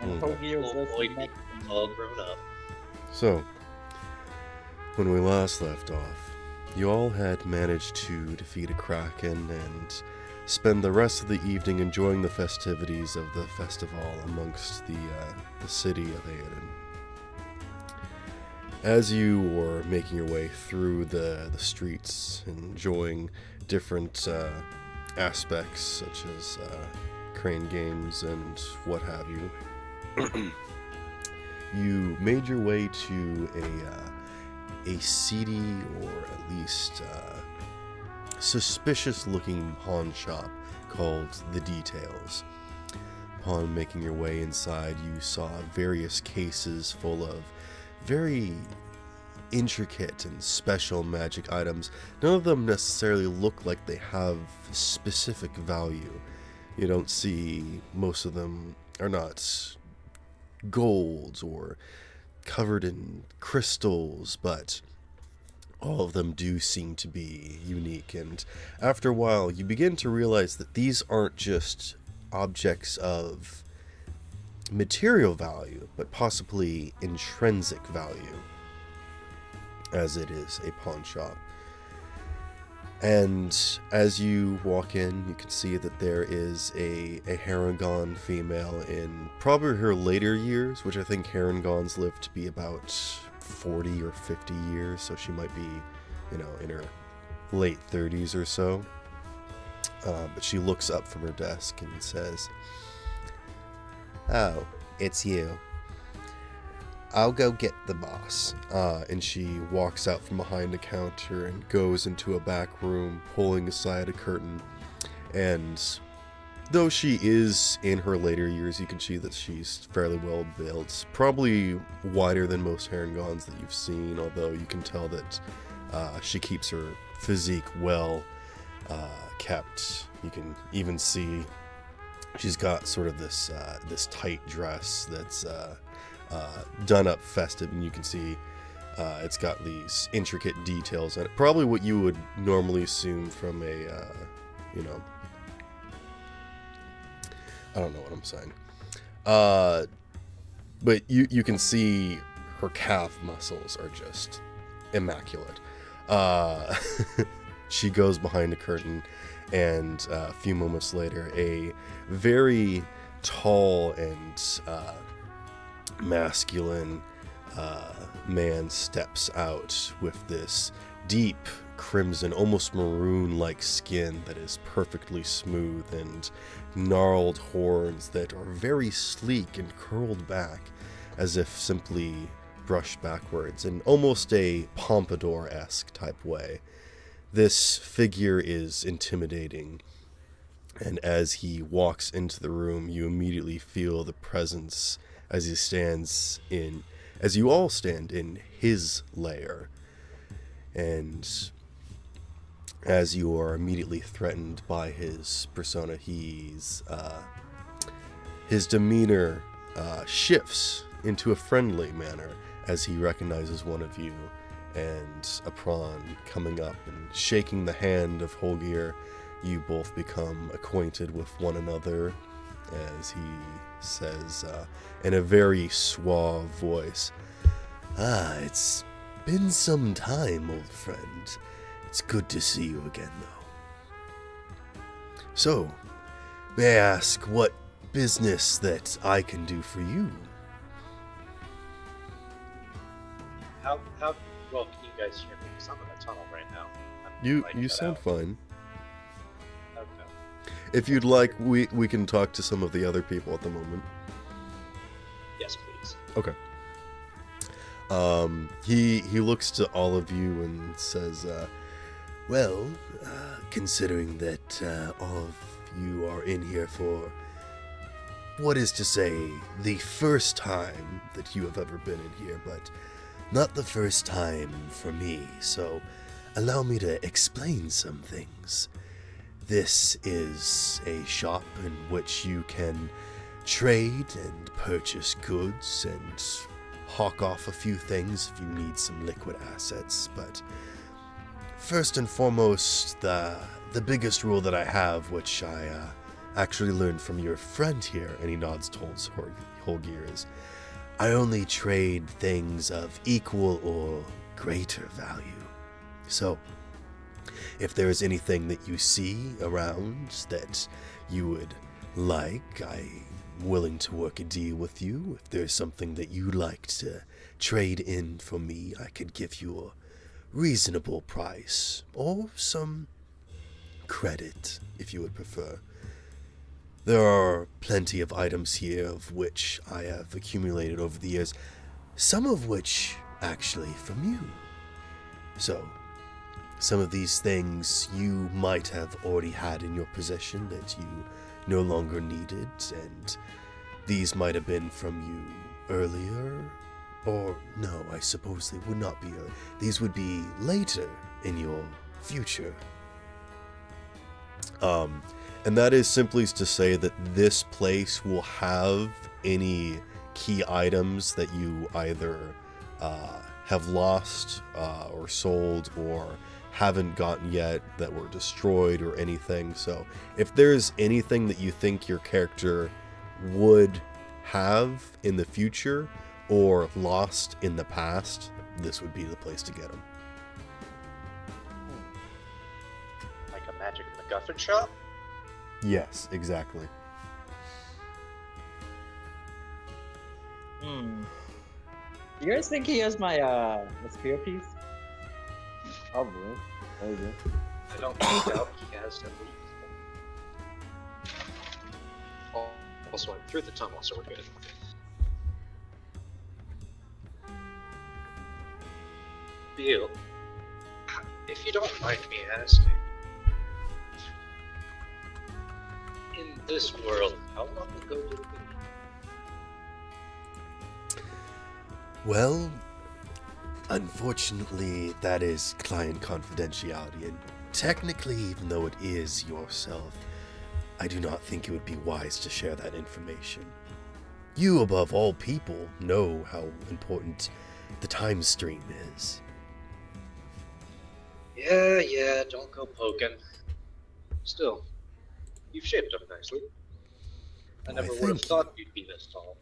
Hoagie was Little boy listening. all grown up. So, when we last left off, you all had managed to defeat a kraken and spend the rest of the evening enjoying the festivities of the festival amongst the city of Aeden. As you were making your way through the streets, enjoying different aspects such as crane games and what have you, you made your way to a seedy or at least suspicious-looking pawn shop called The Details. Upon making your way inside, you saw various cases full of very intricate and special magic items. None of them necessarily look like they have specific value. You don't see, most of them are not gold or covered in crystals, but all of them do seem to be unique. And after a while, you begin to realize that these aren't just objects of material value, but possibly intrinsic value, as it is a pawn shop. And as you walk in, you can see that there is a Harengon female in probably her later years, which I think Harengons live to be about 40 or 50 years, so she might be, in her late 30s or so. But she looks up from her desk and says, "Oh, it's you. I'll go get the boss." And she walks out from behind the counter and goes into a back room, pulling aside a curtain. And though she is in her later years, you can see that she's fairly well built. Probably wider than most Harengons that you've seen, although you can tell that she keeps her physique well kept. You can even see she's got sort of this tight dress that's done up festive, and you can see it's got these intricate details on it. Probably what you would normally assume from a, I don't know what I'm saying. But you can see her calf muscles are just immaculate. She goes behind a curtain, and a few moments later, a very tall and masculine man steps out with this deep crimson, almost maroon-like skin that is perfectly smooth, and gnarled horns that are very sleek and curled back as if simply brushed backwards in almost a pompadour-esque type way. This figure is intimidating, and as he walks into the room, you immediately feel the presence as you all stand in his lair. And as you are immediately threatened by his persona, his demeanor shifts into a friendly manner as he recognizes one of you. And upon coming up and shaking the hand of Holgir, you both become acquainted with one another, as he says in a very suave voice, "It's been some time, old friend. It's good to see you again, though. So, may I ask what business that I can do for you?" How well can you guys hear me? Because I'm in a tunnel right now. You sound fine. Okay. If you'd like, we can talk to some of the other people at the moment. Yes, please. Okay. He looks to all of you and says, "Well, considering that all of you are in here for what is to say the first time that you have ever been in here, but not the first time for me, so allow me to explain some things. This is a shop in which you can trade and purchase goods and hawk off a few things if you need some liquid assets, but first and foremost, the biggest rule that I have, which I actually learned from your friend here, and he nods towards Holgir, is I only trade things of equal or greater value. So, if there is anything that you see around that you would like, I'm willing to work a deal with you. If there's something that you'd like to trade in for me, I could give you a reasonable price, or some credit, if you would prefer. There are plenty of items here of which I have accumulated over the years, some of which actually from you. So, some of these things you might have already had in your possession that you no longer needed, and these might have been from you earlier, or no, I suppose they would not be earlier. These would be later in your future. And that is simply to say that this place will have any key items that you either have lost or sold or haven't gotten yet that were destroyed or anything. So if there's anything that you think your character would have in the future or lost in the past, this would be the place to get them. Like a magic MacGuffin shop? Yes, exactly. You guys think he has my spear piece? Probably. Maybe. I don't doubt he has at least. Also, I'm through the tunnel, so we're good. Beal, if you don't mind me asking, in this world, how long ago did we? Well, unfortunately, that is client confidentiality, and technically, even though it is yourself, I do not think it would be wise to share that information. You, above all people, know how important the time stream is. Yeah, don't go poking. Still, you've shaped up nicely. I Why, never would thank have thought you'd be this tall.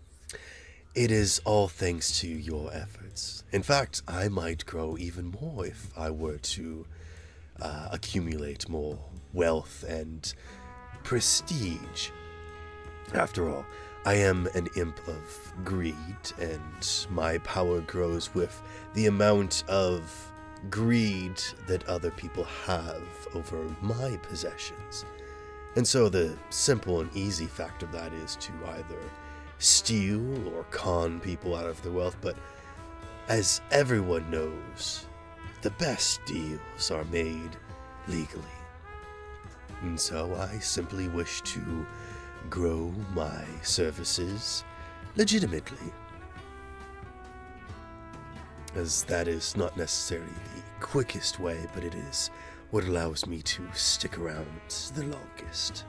It is all thanks to your efforts. In fact, I might grow even more if I were to accumulate more wealth and prestige. After all, I am an imp of greed, and my power grows with the amount of greed that other people have over my possessions. And so the simple and easy fact of that is to either steal or con people out of their wealth, but as everyone knows, the best deals are made legally. And so I simply wish to grow my services legitimately, as that is not necessarily the quickest way, but it is what allows me to stick around the longest.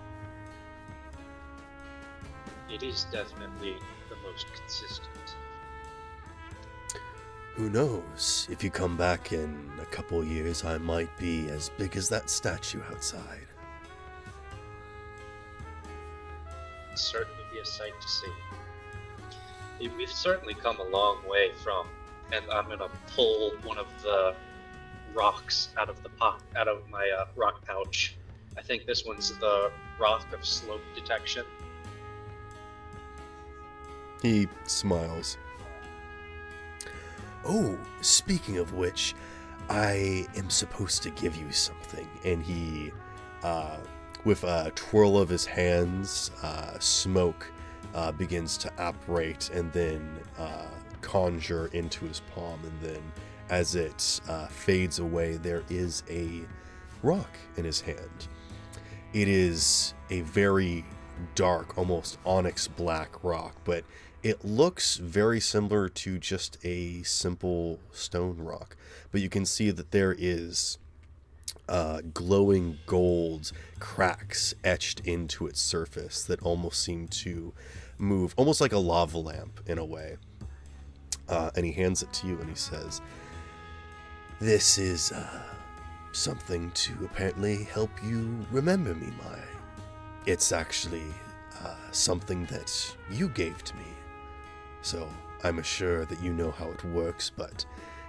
It is definitely the most consistent. Who knows? If you come back in a couple years, I might be as big as that statue outside. It'd certainly be a sight to see. We've certainly come a long way from, and I'm gonna pull one of the rocks out of my rock pouch. I think this one's the rock of slope detection. He smiles. Oh, speaking of which, I am supposed to give you something. And he, with a twirl of his hands, smoke begins to apparate and then conjure into his palm. And then as it fades away, there is a rock in his hand. It is a very dark, almost onyx black rock, but it looks very similar to just a simple stone rock. But you can see that there is glowing gold cracks etched into its surface that almost seem to move, almost like a lava lamp in a way. And he hands it to you and he says, "This is something to apparently help you remember me, my it's actually something that you gave to me. So I'm assured that you know how it works, but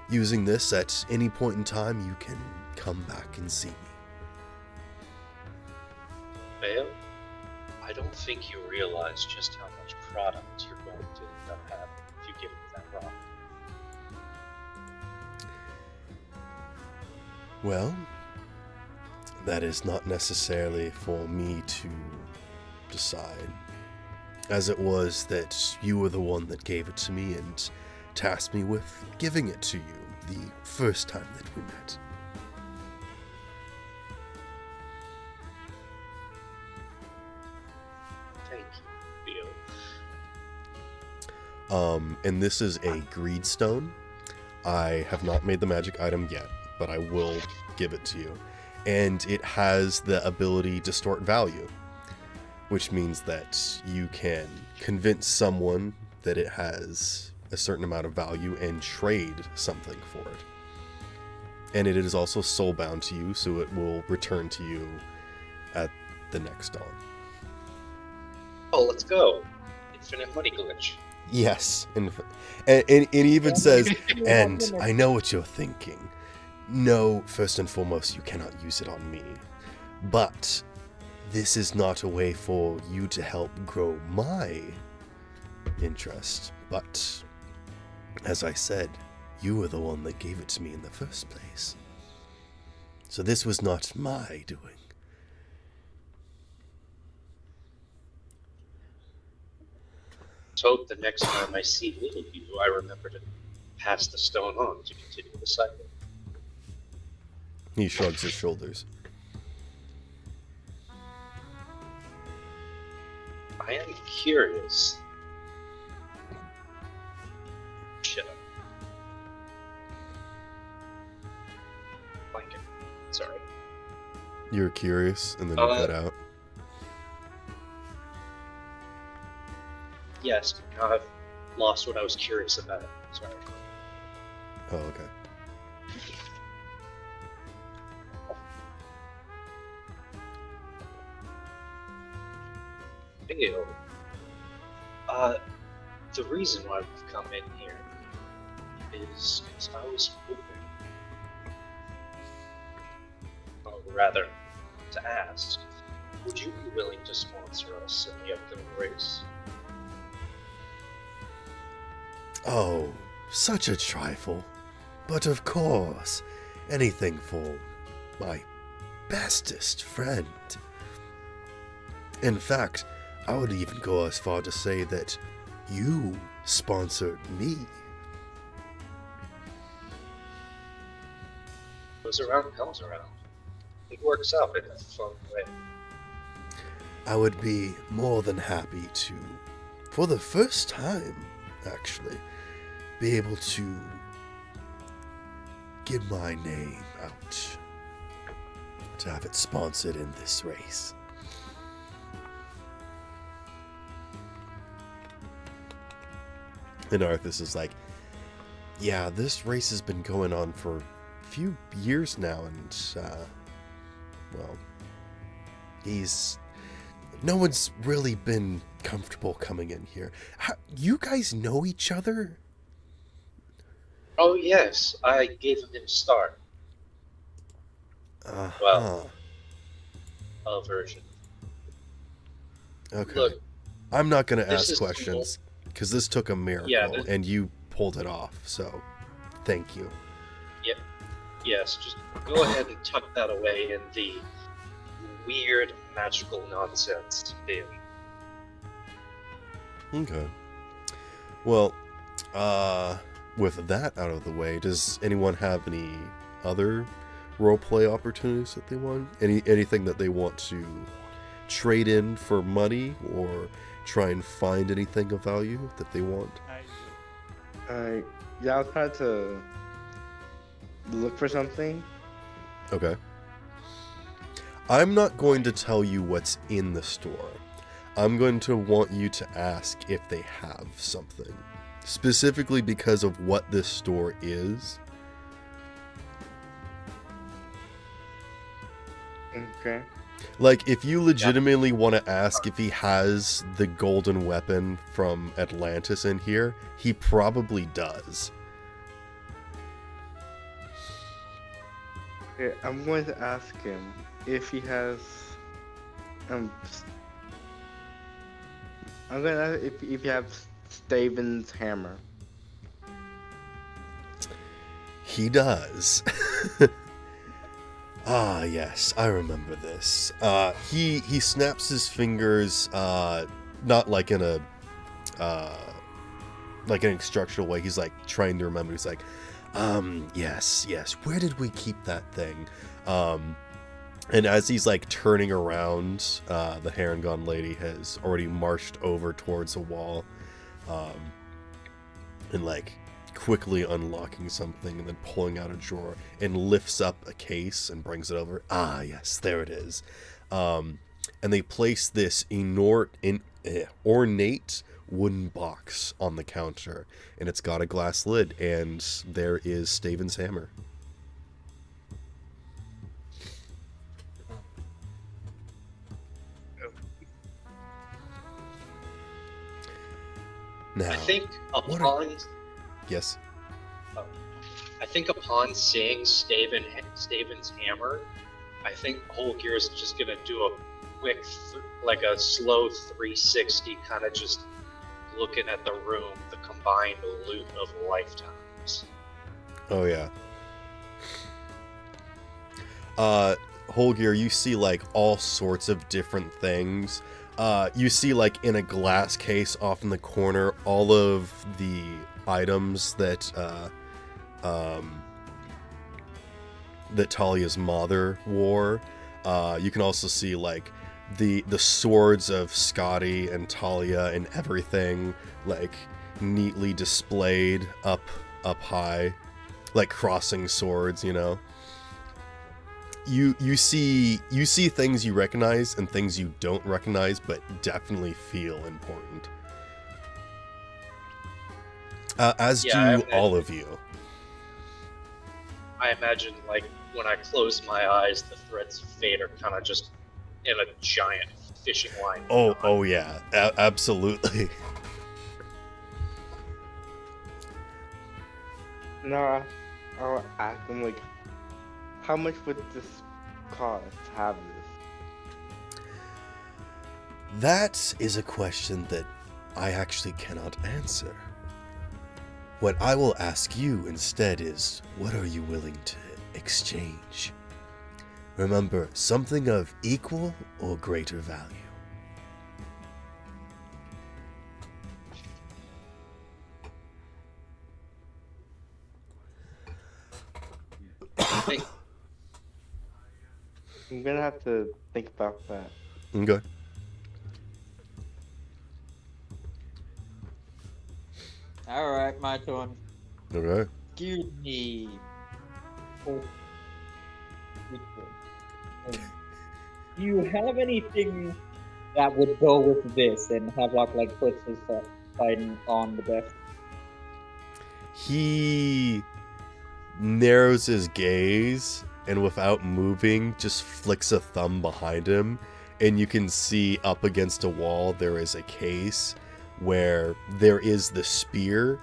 using this at any point in time, you can come back and see me. Vale, I don't think you realize just how much product you're going to end up having if you give me that rock. Well, that is not necessarily for me to decide, as it was that you were the one that gave it to me and tasked me with giving it to you the first time that we met. Thank you, And this is a greed stone. I have not made the magic item yet, but I will give it to you. And it has the ability distort value, which means that you can convince someone that it has a certain amount of value and trade something for it. And it is also soulbound to you, so it will return to you at the next dawn. Oh, let's go. Infinite money glitch. Yes, and it even says, and I know what you're thinking. No, first and foremost, you cannot use it on me. But this is not a way for you to help grow my interest. But, as I said, you were the one that gave it to me in the first place. So this was not my doing. Let's hope the next time I see little you, I remember to pass the stone on to continue the cycle. He shrugs his shoulders. I am curious. Shut up. Blanket. Sorry. You're curious, and then you cut out. Yes, now I've lost what I was curious about. Sorry. Oh, okay. Ew. The reason why we've come in here is because I was hoping, or rather, to ask, would you be willing to sponsor us in the upcoming race? Oh, such a trifle. But of course, anything for my bestest friend. In fact, I would even go as far to say that you sponsored me. Goes around, comes around. It works out in a fun way. I would be more than happy to, for the first time, actually, be able to get my name out, to have it sponsored in this race. And Arthas is like, yeah, this race has been going on for a few years now, and, well, no one's really been comfortable coming in here. You guys know each other? Oh yes, I gave him a start. Well, a version. Okay. Look, I'm not going to this ask is questions, because this took a miracle, and you pulled it off, so thank you. Yep. Yes, just go ahead and tuck that away in the weird magical nonsense bin. Okay. Well, with that out of the way, does anyone have any other roleplay opportunities that they want? Anything that they want to trade in for money, or try and find anything of value that they want? Yeah, I was trying to look for something. Okay. I'm not going to tell you what's in the store. I'm going to want you to ask if they have something. Specifically because of what this store is. Okay. Like, if you legitimately want to ask if he has the golden weapon from Atlantis in here, he probably does. Okay, I'm going to ask him if he has. I'm gonna ask if you have Steven's hammer. He does. Ah, yes, I remember this. He snaps his fingers, not like in a, like an instructional way. He's like trying to remember. He's like, yes, where did we keep that thing? And as he's like turning around, the Harengon lady has already marched over towards a wall, and like quickly unlocking something and then pulling out a drawer and lifts up a case and brings it over. Ah, yes, there it is. And they place this ornate wooden box on the counter, and it's got a glass lid, and there is Steven's hammer. Now, I think yes. I think upon seeing Steven's hammer, I think Holgear is just gonna do a quick, like a slow 360, kind of just looking at the room, the combined loot of lifetimes. Oh yeah. Holgear, you see like all sorts of different things. You see like in a glass case off in the corner all of the items that that Talia's mother wore. You can also see like the swords of Scotty and Talia and everything like neatly displayed up high, like crossing swords, you know. You see things you recognize and things you don't recognize, but definitely feel important. As do all of you. I imagine, like, when I close my eyes, the threads of fate are kind of just in a giant fishing line. Oh yeah, absolutely. No, I'll ask him like, how much would this cost to have this? That is a question that I actually cannot answer. What I will ask you instead is, what are you willing to exchange? Remember, something of equal or greater value. I'm gonna have to think about that. Okay. Alright, my turn. Okay. Excuse me. Do you have anything that would go with this? And Havelock like puts his fighting on the desk. He narrows his gaze and without moving just flicks a thumb behind him, and you can see up against a wall there is a case where there is the spear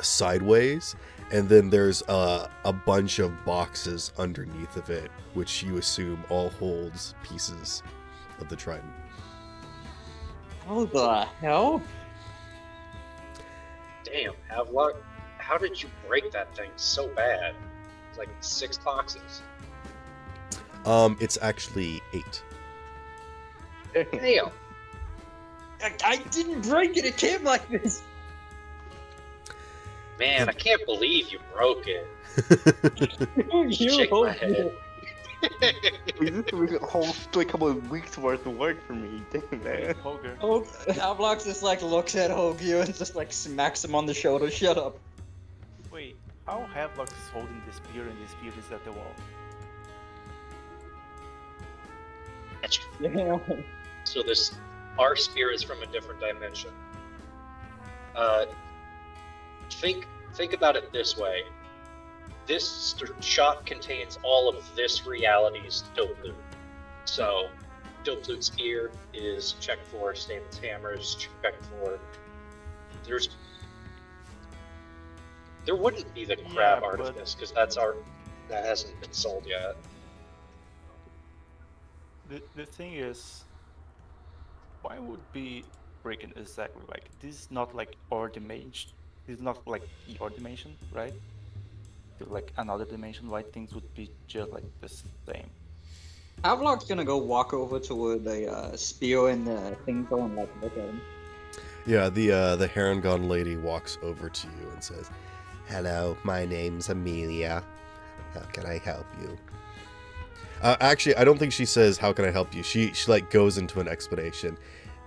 sideways, and then there's a bunch of boxes underneath of it, which you assume all holds pieces of the trident. How the hell? Damn, Havelock, how did you break that thing so bad? It's like 6 boxes. It's actually 8. Damn. I didn't break it. It came like this. Man, I can't believe you broke it. You Shake my head. This was a whole like couple of weeks worth of work for me. Dang man. Holger. Oh, Havelock just like looks at Hogyu and just like smacks him on the shoulder. Shut up. Wait, how Havelock is holding the spear and the spear is at the wall? Yeah. So our spear is from a different dimension. Think about it this way. This shop contains all of this reality's dope loot. So, Dopeflute Spear is check for, Stamon's Hammers check for. There wouldn't be the Crab Yeah, but- Artifice, because that hasn't been sold yet. The thing is, why would be breaking exactly like this? Is not like our dimension. This is not like your dimension, right? To like another dimension, why things would be just like the same? Havelock's gonna go walk over to where the spear and the things go and like look at him. Yeah, the Harengon lady walks over to you and says, "Hello, my name's Amelia. How can I help you?" Actually, I don't think she says, "How can I help you?" She like goes into an explanation.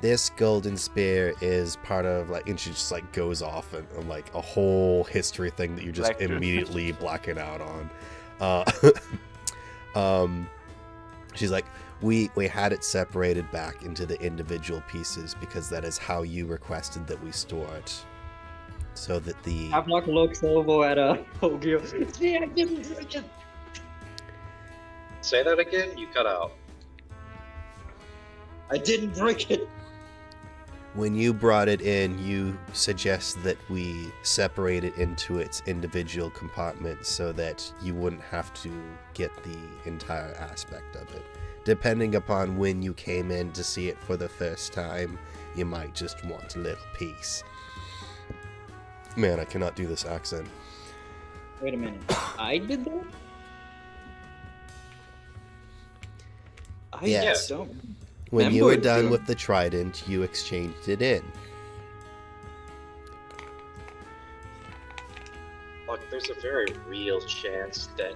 This golden spear is part of like, and she just like goes off on like a whole history thing that you're just Lecture. immediately blacking out on. She's like, we had it separated back into the individual pieces because that is how you requested that we store it, so that the Havelock looks over at Ogil. See, I didn't drink it. Say that again? You cut out. I didn't drink it. when you brought it in, you suggest that we separate it into its individual compartments so that you wouldn't have to get the entire aspect of it. Depending upon when you came in to see it for the first time, you might just want a little piece. Man, I cannot do this accent. Wait a minute. I did that? I Yes. don't. When you were Remember done doing- with the trident, you exchanged it in. Look, there's a very real chance that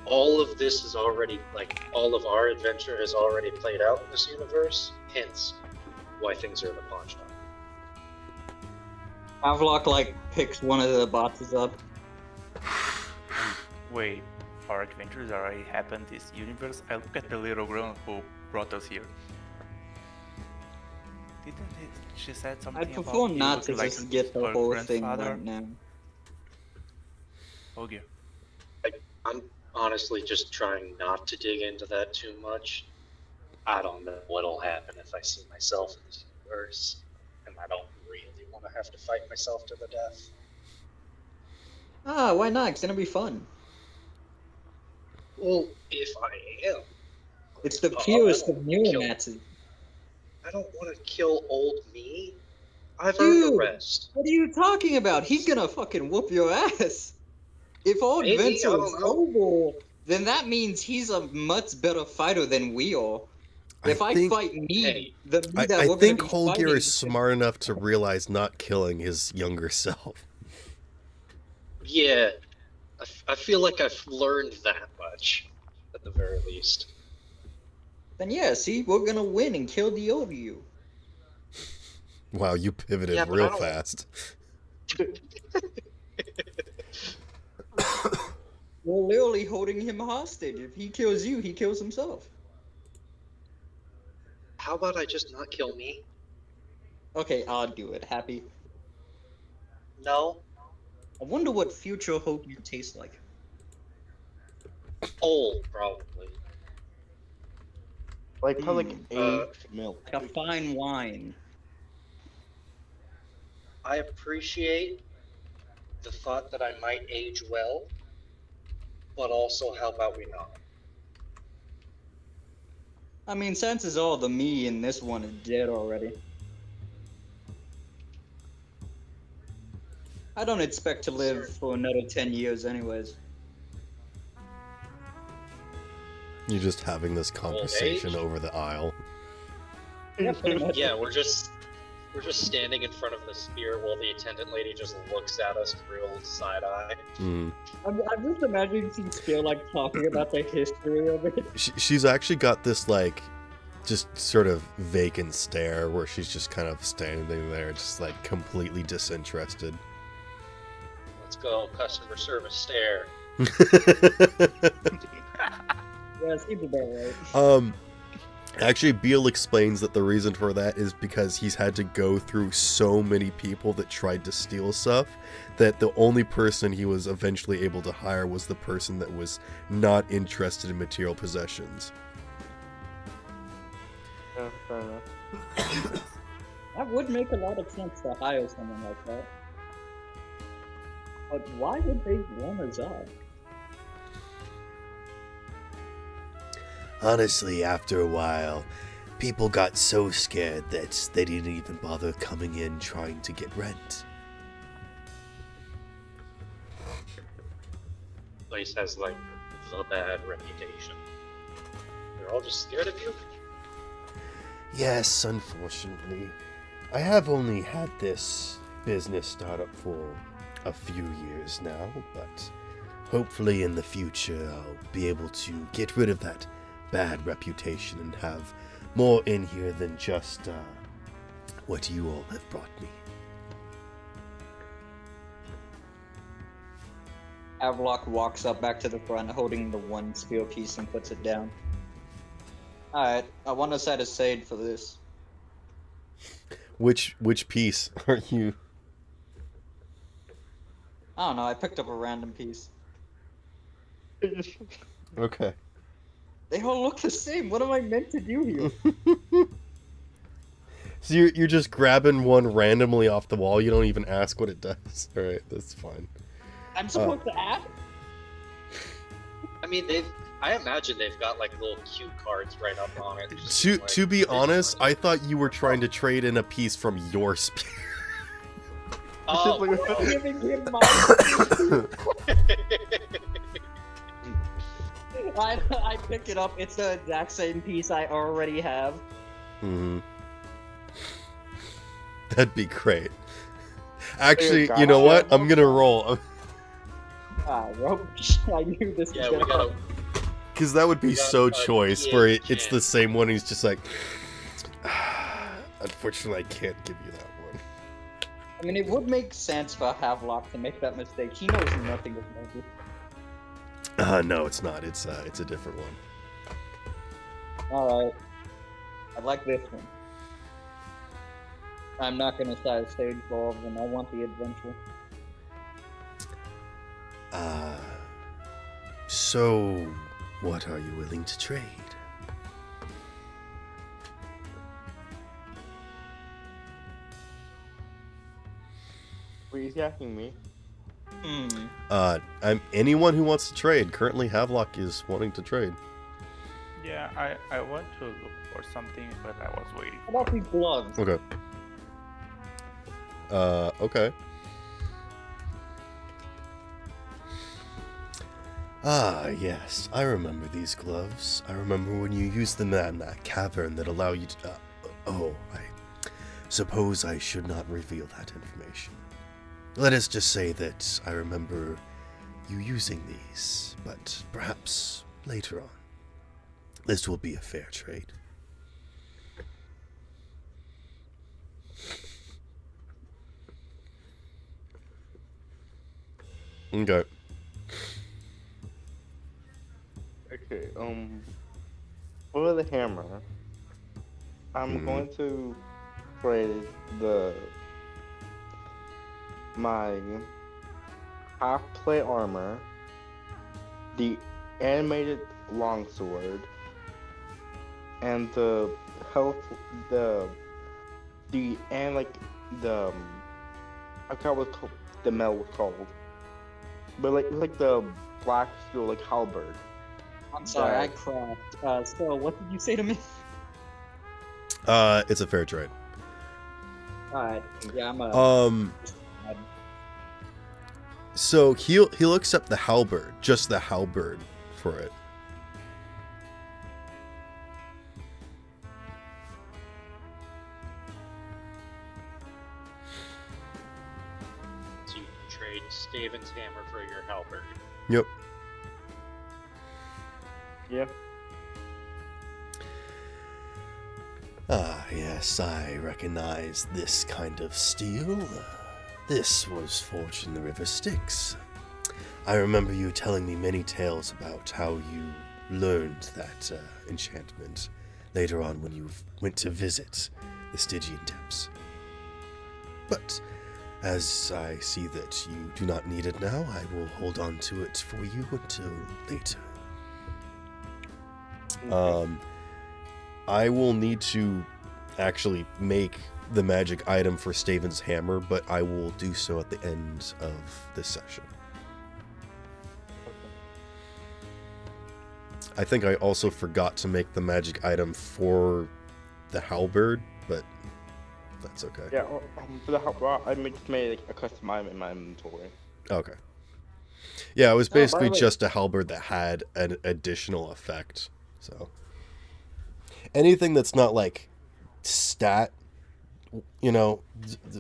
all of this is already, like, all of our adventure has already played out in this universe, hence why things are in the pawn shop. Havelock, like, picks one of the boxes up. Wait, our adventures already happened this universe? I look at the little girl who brought us here. She said something I'd about prefer you not to looking like just get the her whole thing grandfather? right now. Okay. I'm honestly just trying not to dig into that too much. I don't know what'll happen if I see myself in this universe, and I don't really want to have to fight myself to the death. Ah, why not? It's gonna be fun. Well, if I am, It's the Oh, purest I of don't wanna kill- neuromancy. I don't want to kill old me. I've earned a Dude. rest. What are you talking about? He's gonna fucking whoop your ass. If old Maybe, I Vincent don't is know. noble, then that means he's a much better fighter than we are. If I think- fight me, Hey, the me that I we're gonna think be Holger fighting is smart enough to realize not killing his younger self. Yeah, I feel like I've learned that much, at the very least. Then yeah, see, we're gonna win and kill the older you. Wow, you pivoted Yeah, but real I don't- fast. We're literally holding him hostage. If he kills you, he kills himself. How about I just not kill me? Okay, I'll do it. Happy. No? I wonder what future Hope you taste like. Old, probably. Like probably like Uh, aged milk. Like a fine wine. I appreciate the thought that I might age well, but also, how about we not? I mean, chances are the me in this one is dead already. I don't expect to live for another 10 years anyways. You're just having this conversation age? over the aisle. Yeah, pretty much. Yeah, we're just standing in front of the spear while the attendant lady just looks at us real side eye. Mm. I'm just imagining she's still like talking about the history of it. She's actually got this like just sort of vacant stare where she's just kind of standing there just like completely disinterested. Let's go, customer service stare. Yeah, seems about right. Actually, Beale explains that the reason for that is because he's had to go through so many people that tried to steal stuff that the only person he was eventually able to hire was the person that was not interested in material possessions. would make a lot of sense to hire someone like that. But why would they want a Zog? Honestly, after a while, people got so scared that they didn't even bother coming in trying to get rent. Place has like the bad reputation. They're all just scared of you. Yes, unfortunately. I have only had this business startup for a few years now, but hopefully in the future I'll be able to get rid of that bad reputation and have more in here than just what you all have brought me. Avlok walks up back to the front holding the one spear piece and puts it down. Alright, I want to set aside for this. Which piece are you? I don't know, I picked up a random piece. Okay. They all look the same, what am I meant to do here? So you're just grabbing one randomly off the wall, you don't even ask what it does. Alright, that's fine. I'm supposed to add? I mean, I imagine they've got like little cue cards right up on it. just To like, to be this honest, one. I thought you were trying to trade in a piece from your spear. Oh, I'm well. giving him my... I pick it up, it's the exact same piece I already have. Hmm. That'd be great. Actually, God. you know what? I'm gonna roll. Rope. I knew this Yeah, was we gonna gotta. Because that would be We got so a choice, PA where it's chance. the same one. He's just like, unfortunately, I can't give you that one. I mean, it would make sense for Havelock to make that mistake. He knows nothing of magic. No, it's not. It's a different one. Alright. I like this one. I'm not gonna side stage for all of them. I want the adventure. So, what are you willing to trade? Were you asking me? I'm anyone who wants to trade. Currently, Havelock is wanting to trade. Yeah, I want to look for something, but I was waiting. How about these gloves? Okay. Okay. Ah, yes, I remember these gloves. I remember when you used them in that cavern that allow you to... I suppose I should not reveal that information. Let us just say that I remember you using these, but perhaps later on. This will be a fair trade. Okay. Okay, for the hammer, I'm Mhm. going to trade my half plate armor, the animated longsword, and the health, I forgot what the metal was called, but like the black steel, like halberd. I'm sorry, I Right. cracked. So, what did you say to me? It's a fair trade. Alright, yeah, I'm So he'll accept the halberd, just the halberd for it. So you can trade Skaven's hammer for your halberd. Yep. Yeah. Ah, yes, I recognize this kind of steel. This was forged in the River Styx. I remember you telling me many tales about how you learned that enchantment later on when you went to visit the Stygian depths. But as I see that you do not need it now, I will hold on to it for you until later. I will need to actually make the magic item for Staven's hammer, but I will do so at the end of this session. I think I also forgot to make the magic item for the halberd, but that's okay. Yeah, for the well, I just made like, a custom item in my inventory. Okay. Yeah, it was Oh, by the basically way- just a halberd that had an additional effect. So anything that's not like stat, you know,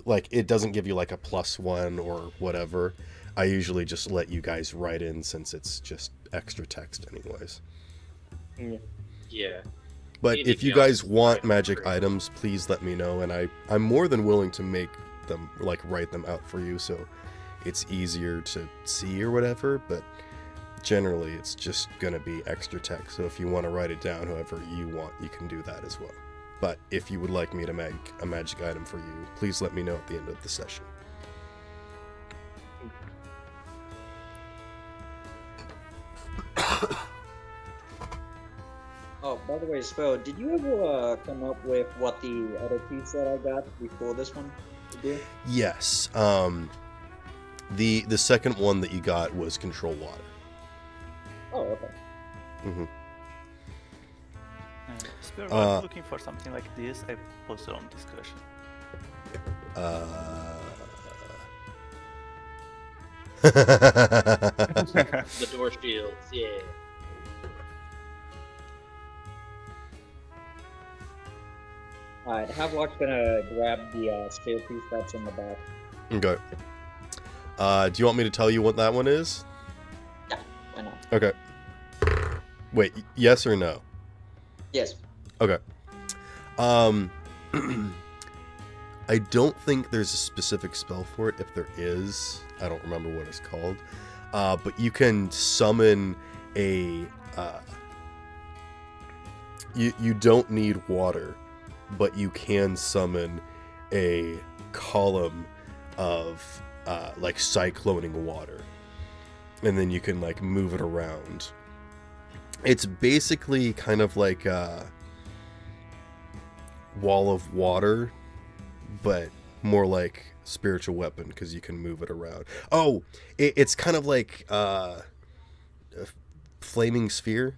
like it doesn't give you like a +1 or whatever. I usually just let you guys write in since it's just extra text anyways. Yeah. But Maybe if you beyond guys want writing magic for- items, please let me know, and I'm more than willing to make them, like write them out for you so it's easier to see or whatever, but generally it's just gonna be extra text, so if you want to write it down however you want, you can do that as well. But if you would like me to make a magic item for you, please let me know at the end of the session. Oh, by the way, Spell, did you ever come up with what the other piece that I got before this one would do? Yes, the second one that you got was control water. Oh, okay. Hmm. Spirit, I'm looking for something like this. I posted on discussion. The door shields, yeah. Alright, Havelock's gonna grab the steel piece that's in the back. Okay. Do you want me to tell you what that one is? Yeah, why not? Okay. Wait, yes or no? Yes. Okay. I don't think there's a specific spell for it. If there is, I don't remember what it's called. But you can summon a... You don't need water, but you can summon a column of like cycloning water. And then you can like move it around. It's basically kind of like a wall of water, but more like spiritual weapon because you can move it around. Oh, it's kind of like a flaming sphere.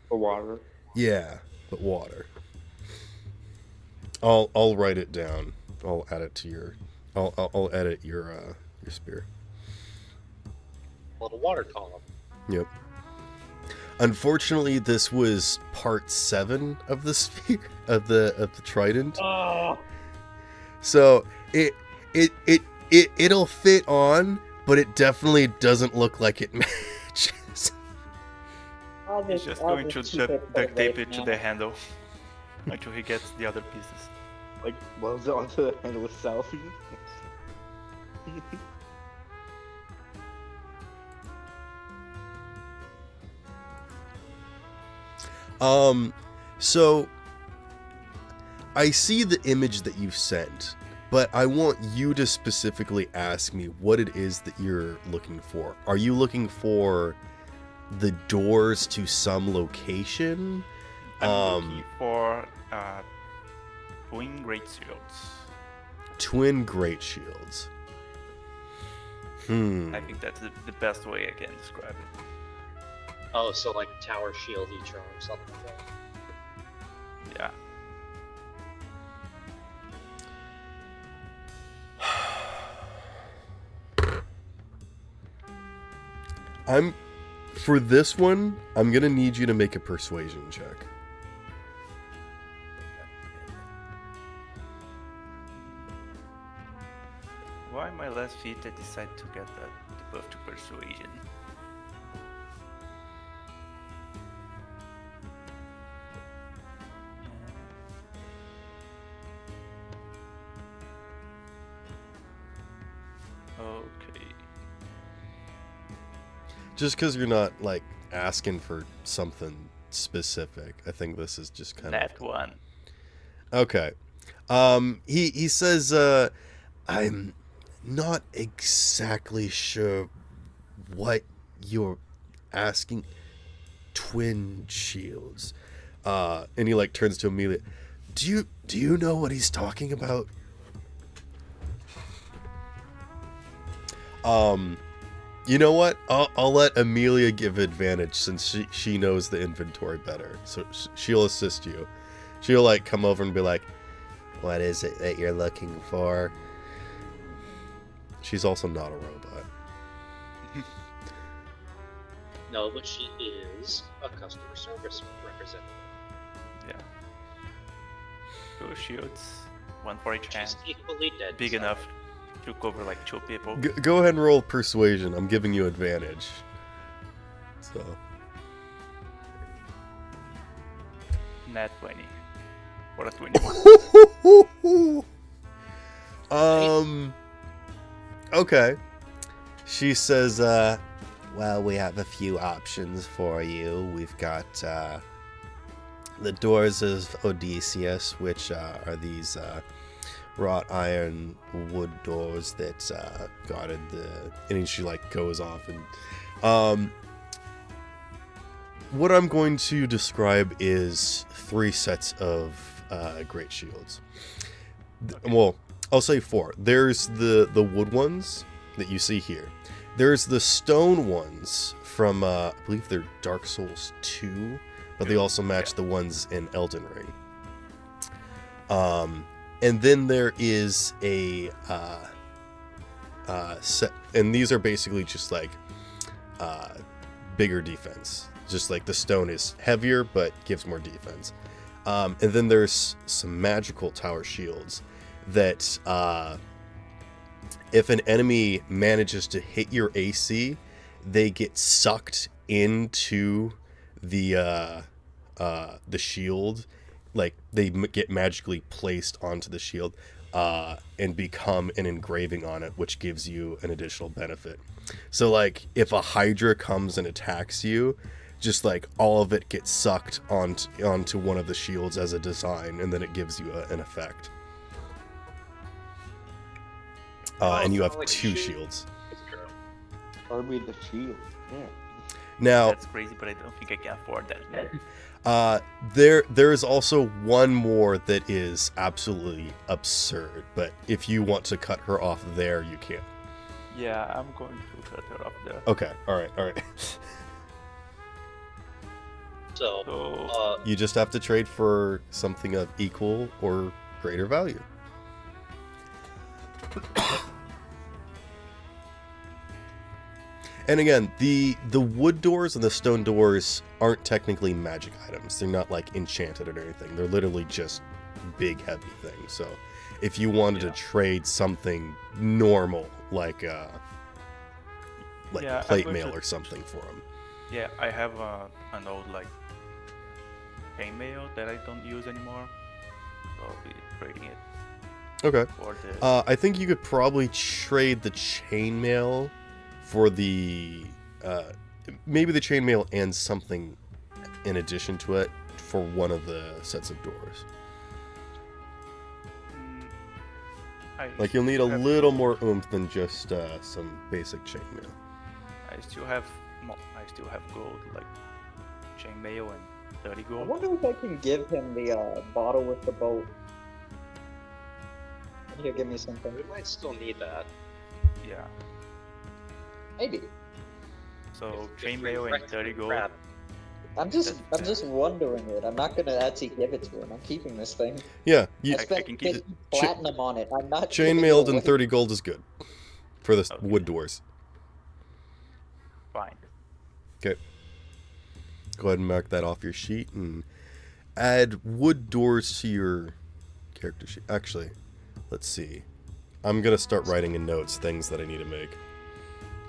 For water. Yeah, but water. I'll write it down. I'll add it to your. I'll edit your spear. Little water column. Yep. Unfortunately, this was part 7 of the spear of the trident. Oh, So it'll fit on, but it definitely doesn't look like it matches. He's just going to duct tape it to the handle until he gets the other pieces. Like, welds it onto the handle itself. So I see the image that you sent, but I want you to specifically ask me what it is that you're looking for. Are you looking for the doors to some location? I'm looking for twin great shields. Twin great shields. I think that's the best way I can describe it. Oh, so like tower shield each arm, something like that. Yeah. For this one, I'm gonna need you to make a persuasion check. Why my last feat I decided to get that debuff to persuasion? Okay. Just because you're not like asking for something specific, I think this is just kind That one. Okay. He says, I'm not exactly sure what you're asking. Twin shields. And he like turns to Amelia. Do Do you know what he's talking about? You know what? I'll let Amelia give advantage since she knows the inventory better. So she'll assist you. She'll like come over and be like, "What is it that you're looking for?" She's also not a robot. No, but she is a customer service representative. Yeah. 2 shields, 1 for each hand. She's equally dead. Big enough to cover like 2 people. Go ahead and roll persuasion. I'm giving you advantage. So. Nat 20. What a 21. Okay. She says, well, we have a few options for you. We've got the Doors of Odysseus, which are these wrought iron wood doors that guarded the... And she like goes off and... what I'm going to describe is 3 sets of great shields. Well, I'll say 4. There's the wood ones that you see here. There's the stone ones from, I believe they're Dark Souls 2, but they also match the ones in Elden Ring. And then there is a set, and these are basically just like bigger defense. Just like the stone is heavier, but gives more defense. And then there's some magical tower shields that if an enemy manages to hit your AC, they get sucked into the shield. Like they get magically placed onto the shield and become an engraving on it, which gives you an additional benefit. So like if a Hydra comes and attacks you, just like all of it gets sucked onto one of the shields as a design, and then it gives you an effect. And you have like 2 shield. shields. Or be the shield. Yeah. Now, That's crazy, but I don't think I can afford that. there is also one more that is absolutely absurd, but if you want to cut her off there, you can. Yeah, I'm going to cut her off there. Okay, all right. So, So, You just have to trade for something of equal or greater value. And again, the wood doors and the stone doors aren't technically magic items. They're not like enchanted or anything. They're literally just big, heavy things. So if you wanted to trade something normal, like Yeah, plate I'm going mail to- or something for them. yeah, I have an old like chainmail that I don't use anymore. So I'll be trading it Okay. for the. I think you could probably trade the chainmail for the maybe the chainmail and something in addition to it for one of the sets of doors. Like you'll need a little more oomph than just some basic chainmail. I still have gold, like chainmail and 30 I gold. wonder if I can give him the bottle with the boat. Here, give me something. we might still need that. Yeah. Maybe. So If we chainmail and wreck 30 gold. crap, I'm just wondering it. I'm not gonna actually give it to him. I'm keeping this thing. Yeah, I I spent can keep 50 platinum on it. I'm not giving it chainmailed and away. 30 gold is good for the Okay. wood doors. Fine. Okay. Go ahead and mark that off your sheet and add wood doors to your character sheet. Actually, let's see. I'm gonna start writing in notes things that I need to make.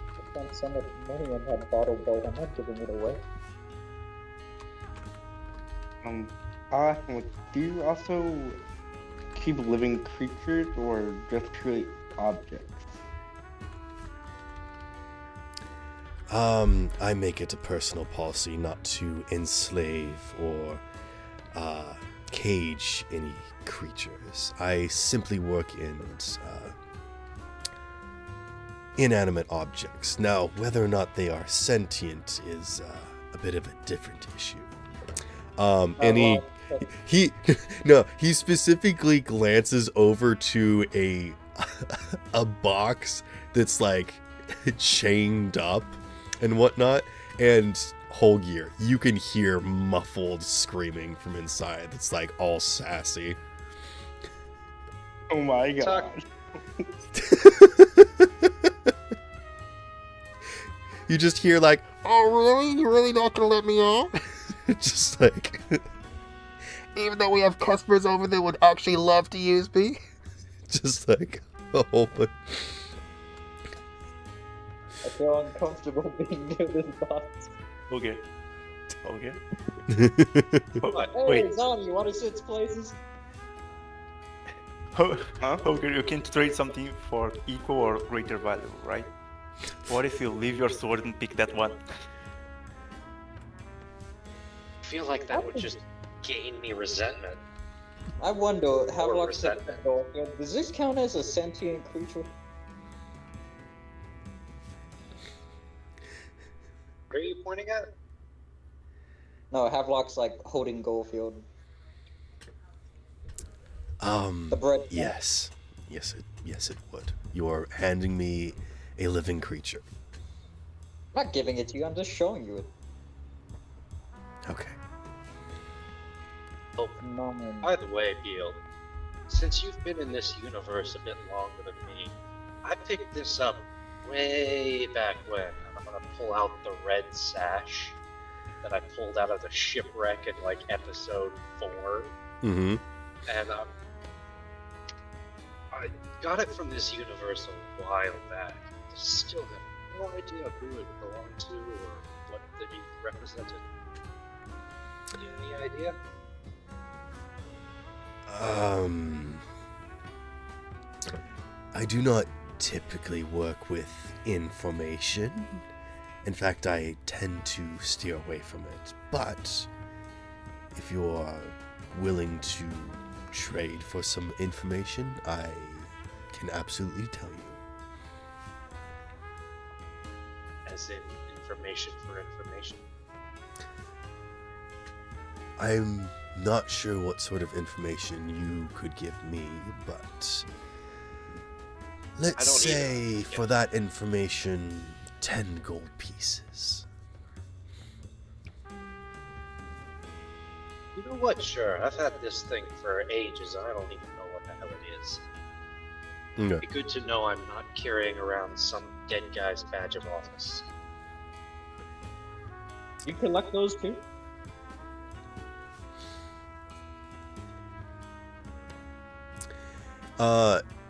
I spent so much money on that bottle boat. I'm not giving it away. Do you also keep living creatures or just create objects? I make it a personal policy not to enslave or cage any creatures. I simply work in inanimate objects. Now, whether or not they are sentient is a bit of a different issue. he specifically glances over to a box that's like chained up and whatnot, and Holgir, you can hear muffled screaming from inside. It's like all sassy. Oh my god. You just hear like, "Oh really? You're really not gonna let me out?" Just like, even though we have customers over that would actually love to use me. Just like a whole bunch. I feel uncomfortable being near this box. Okay. Okay. What? Hey, Wait. Zon, you want to switch places? Huh? Okay, you can trade something for equal or greater value, right? What if you leave your sword and pick that one? I feel like that would just gain me resentment. I wonder, how Or long resentment. does this count as a sentient creature? What are you pointing at? No, Havelock's like holding Goldfield. The bread. Yes, it would. You're handing me a living creature. I'm not giving it to you, I'm just showing you it. Okay. Oh, No, man. by the way, Beal, since you've been in this universe a bit longer than me, I picked this up way back when. And I'm gonna pull out the red sash that I pulled out of the shipwreck in like episode 4. Mm-hmm. And I got it from this universe a while back. I still have no idea who it belonged to or what the youth represented. Any idea? I do not typically work with information. In fact, I tend to steer away from it. But if you are willing to trade for some information, I can absolutely tell you. As in information for information? I'm not sure what sort of information you could give me, but let's don't say either. for that information, 10 gold pieces. You know what? Sure, I've had this thing for ages. I don't even know what the hell it is. Okay. It'd be good to know I'm not carrying around some dead guy's badge of office. You collect those too?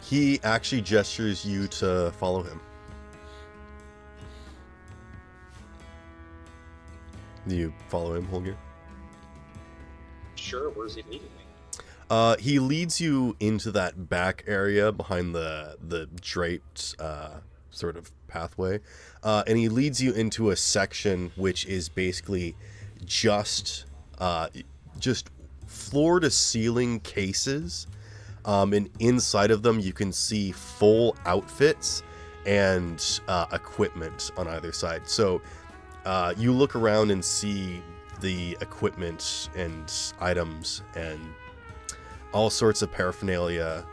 He actually gestures you to follow him. Do you follow him, Holger? Sure, where's he leading me? He leads you into that back area behind the draped sort of pathway, and he leads you into a section which is basically just floor to ceiling cases, and inside of them you can see full outfits and equipment on either side. So you look around and see the equipment and items and all sorts of paraphernalia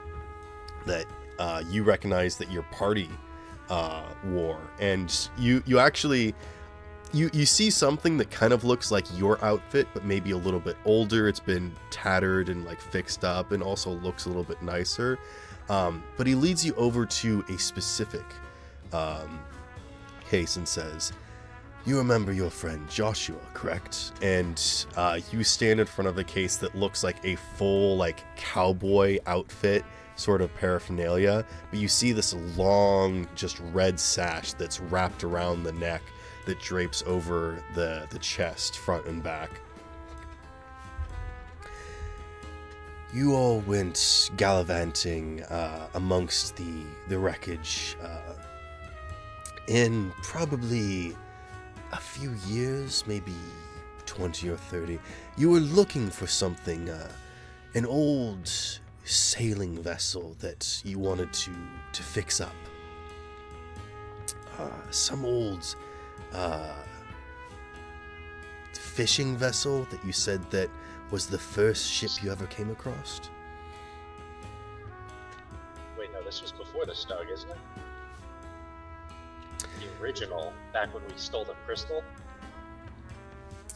that you recognize that your party wore, and you actually you see something that kind of looks like your outfit, but maybe a little bit older. It's been tattered and like fixed up, and also looks a little bit nicer. But he leads you over to a specific case and says, "You remember your friend Joshua, correct?" And you stand in front of the case that looks like a full like cowboy outfit sort of paraphernalia, but you see this long just red sash that's wrapped around the neck that drapes over the chest, front and back. You all went gallivanting amongst the wreckage in probably a few years, maybe 20 or 30. You were looking for something, an old sailing vessel that you wanted to fix up. Some old fishing vessel that you said that was the first ship you ever came across? Wait, no, this was before the Stug, isn't it? The original, back when we stole the crystal?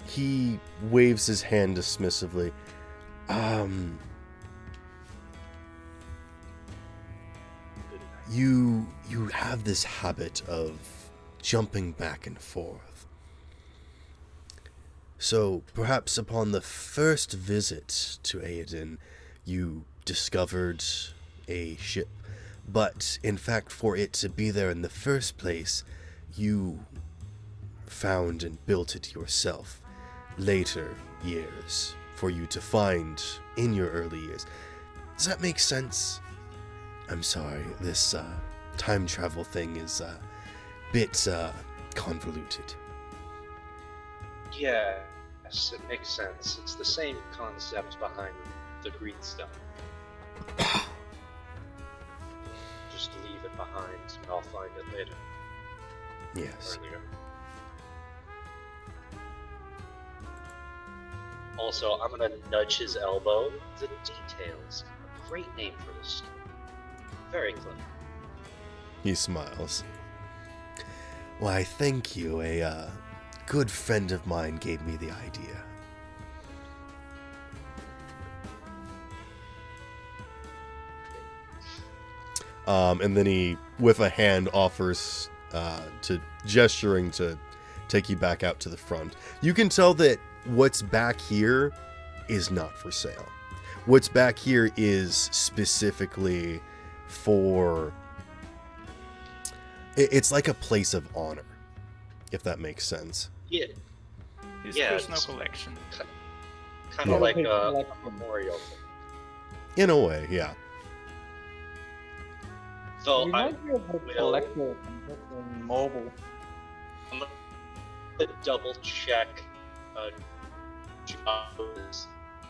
He waves his hand dismissively. You have this habit of jumping back and forth. So perhaps upon the first visit to Aiden, you discovered a ship, but in fact for it to be there in the first place, you found and built it yourself. Later years for you to find in your early years. Does that make sense? I'm sorry, this time travel thing is a bit convoluted. Yes, it makes sense. It's the same concept behind the green stuff. Just leave it behind and I'll find it later. Yes. Earlier. Also, I'm gonna nudge his elbow. The Details. Great name for this story. Very clever. He smiles. Why, thank you. A good friend of mine gave me the idea. And then he, with a hand, offers gesturing to take you back out to the front. You can tell that what's back here is not for sale. What's back here is specifically for... It's like a place of honor, if that makes sense. Yeah. His Yeah, personal it's- collection. Kind Yeah. of like Okay, a like- memorial thing. In a way, yeah. So You I, might be able to will- collect it in mobile. I'm gonna double check Josh's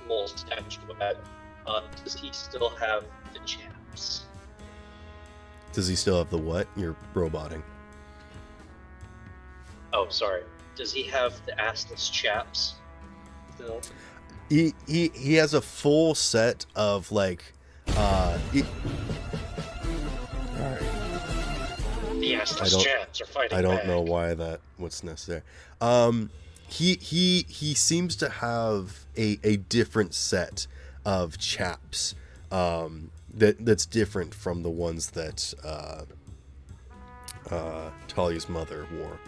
little statuette. Does he still have the chaps? Does he still have the what? You're roboting. Oh, sorry. Does he have the assless chaps still? He has a full set of like Alright. The I assless don't- chaps are fighting I don't back. know why what's necessary. He seems to have a different set of chaps that's different from the ones that Talia's mother wore.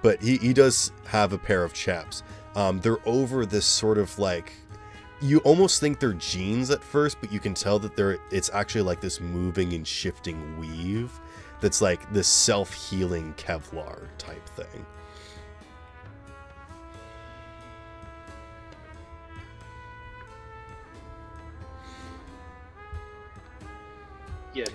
But he does have a pair of chaps. They're over this sort of like, you almost think they're jeans at first, but you can tell that it's actually like this moving and shifting weave that's like this self-healing Kevlar type thing. Yeah.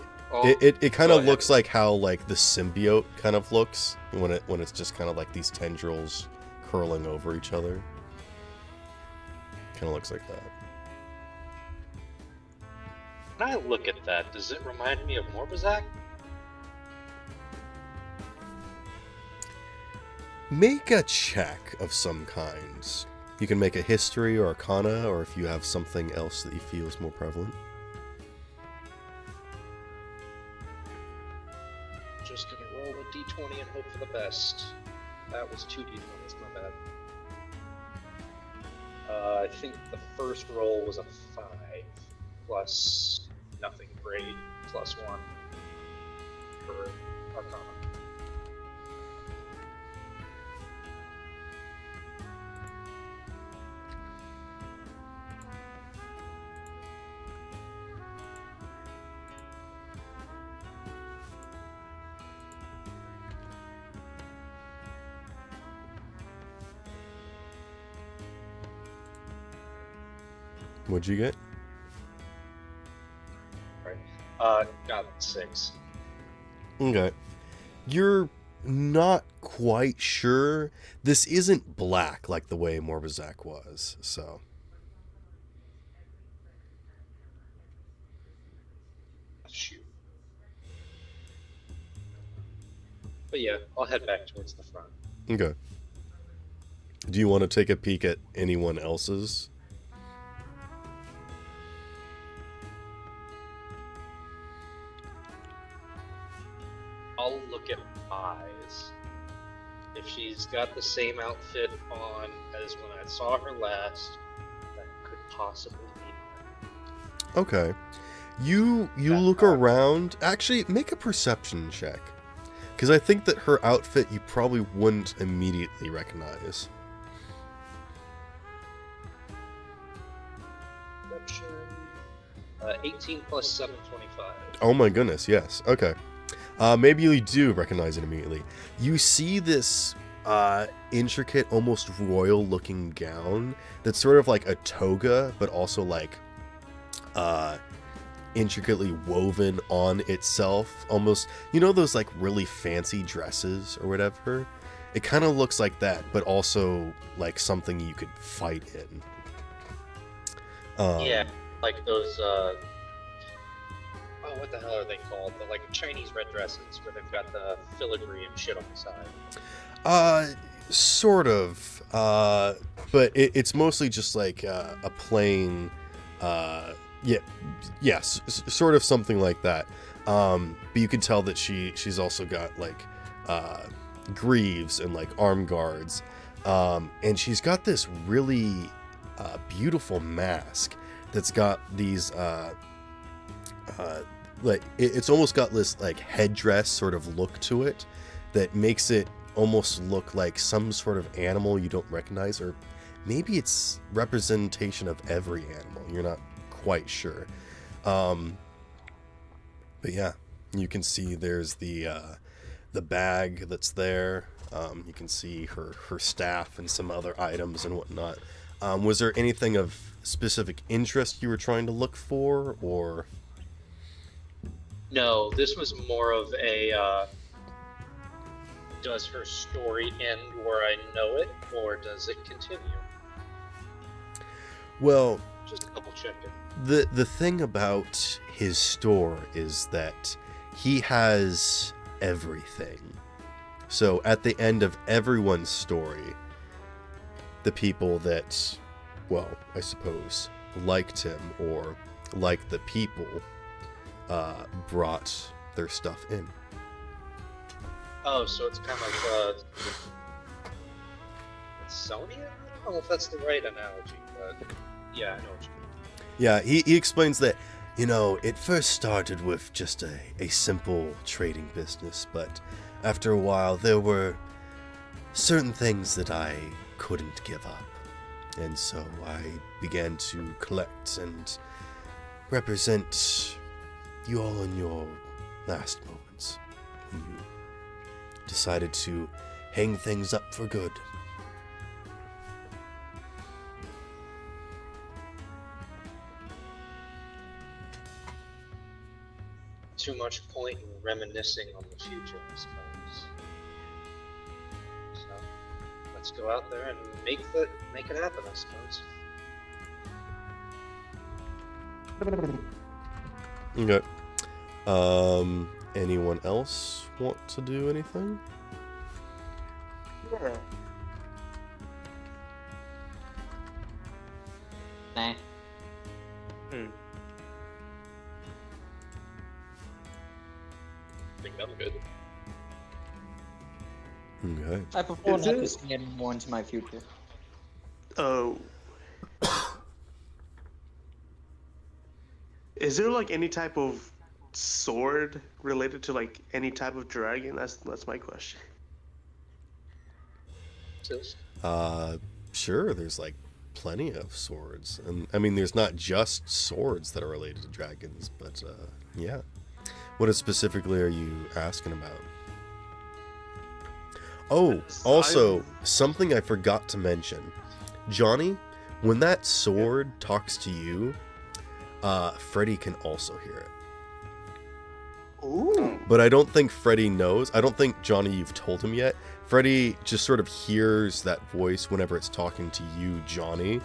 It kind go of ahead. looks like how like the symbiote kind of looks when it's just kind of like these tendrils curling over each other. Kind of looks like that. When I look at that, does it remind me of Morbazak? Make a check of some kind. You can make a history or arcana, or if you have something else that you feel is more prevalent. Just gonna roll a d20 and hope for the best. That was 2 d20s, my bad. I think the first roll was a 5, plus nothing great, plus 1 for Arcana. What'd you get? Got 6. Okay. You're not quite sure. This isn't black like the way Morbazak was, so. Shoot. But yeah, I'll head back towards the front. Okay. Do you want to take a peek at anyone else's? I'll look at eyes. If she's got the same outfit on as when I saw her last, that could possibly be her. Okay. You That look part. around. Actually, make a perception check. Because I think that her outfit you probably wouldn't immediately recognize. Perception. 18 plus 7, 25. Oh my goodness, yes. Okay. Maybe you do recognize it immediately. You see this intricate, almost royal-looking gown that's sort of like a toga, but also like intricately woven on itself. Almost, you know those like really fancy dresses or whatever? It kind of looks like that, but also like something you could fight in. Yeah, like those, what the hell are they called? The like Chinese red dresses where they've got the filigree and shit on the side. Sort of. But it's mostly just like a plain, sort of something like that. But you can tell that she's also got like greaves and like arm guards, and she's got this really beautiful mask that's got these like it's almost got this like headdress sort of look to it that makes it almost look like some sort of animal you don't recognize, or maybe it's representation of every animal. You're not quite sure. But yeah, you can see there's the bag that's there. You can see her staff and some other items and whatnot. Was there anything of specific interest you were trying to look for, or? No, this was more of a, does her story end where I know it, or does it continue? Well, Just double checking. the thing about his store is that he has everything. So at the end of everyone's story, the people that, well, I suppose, liked him or liked the people brought their stuff in. Oh, so it's kind of like Sony? I don't know if that's the right analogy, but yeah, I know what you mean. Yeah, he explains that, you know, it first started with just a simple trading business, but after a while there were certain things that I couldn't give up. And so I began to collect and represent you all in your last moments when you decided to hang things up for good. Too much point in reminiscing on the future, I suppose. So let's go out there and make it happen, I suppose. Okay. Anyone else want to do anything? Yeah. Nah. I think I'm good. Okay. I prefer Is not it- to see any more into my future. Oh. Is there like any type of sword related to like any type of dragon? That's my question. Sis? Sure, there's like plenty of swords. And I mean, there's not just swords that are related to dragons, but yeah. What specifically are you asking about? Oh, also, something I forgot to mention. Johnny, when that sword talks to you, Freddy can also hear it. Ooh. But I don't think Freddy knows. I don't think, Johnny, you've told him yet. Freddy just sort of hears that voice whenever it's talking to you, Johnny.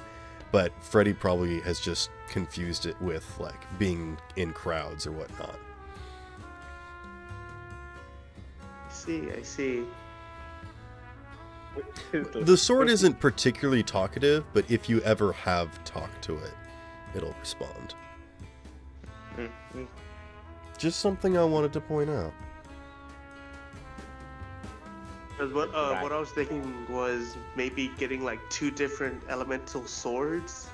But Freddy probably has just confused it with, like, being in crowds or whatnot. I see. The sword isn't particularly talkative, but if you ever have talked to it, it'll respond. Just something I wanted to point out. Because what I was thinking was maybe getting like 2 different elemental swords.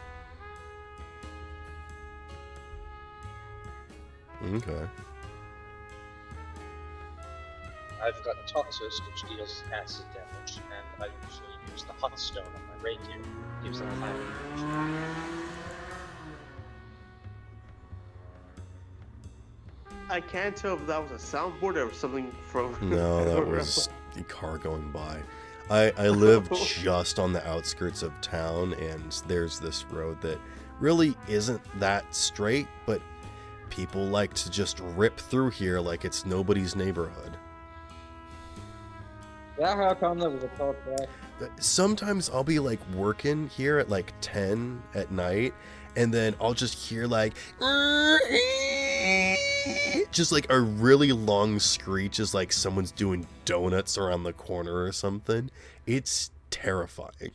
Okay. I've got Toxos, which deals acid damage, and I usually use the hot stone on my rapier. Gives it fire damage. I can't tell if that was a soundboard or something from. No, that was the car going by. I live just on the outskirts of town, and there's this road that really isn't that straight, but people like to just rip through here like it's nobody's neighborhood. Yeah, how come there was a call back? Sometimes I'll be like working here at like 10 at night, and then I'll just hear like just like a really long screech as like someone's doing donuts around the corner or something. It's terrifying.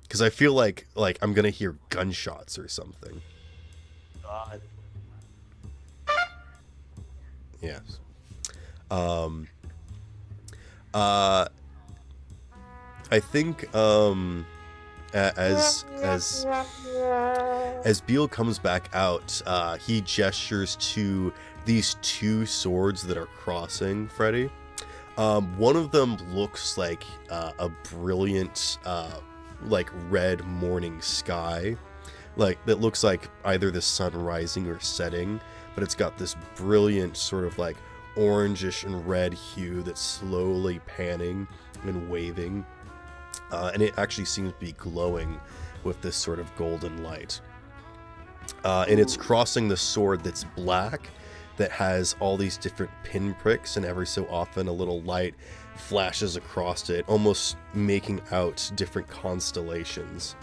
Because I feel like I'm gonna hear gunshots or something. God. Yes. I think as Beal comes back out, he gestures to these 2 swords that are crossing Freddy. One of them looks like a brilliant like red morning sky, like that looks like either the sun rising or setting, but it's got this brilliant sort of like orangish and red hue that's slowly panning and waving, and it actually seems to be glowing with this sort of golden light, and it's crossing the sword that's black that has all these different pinpricks, and every so often a little light flashes across it, almost making out different constellations.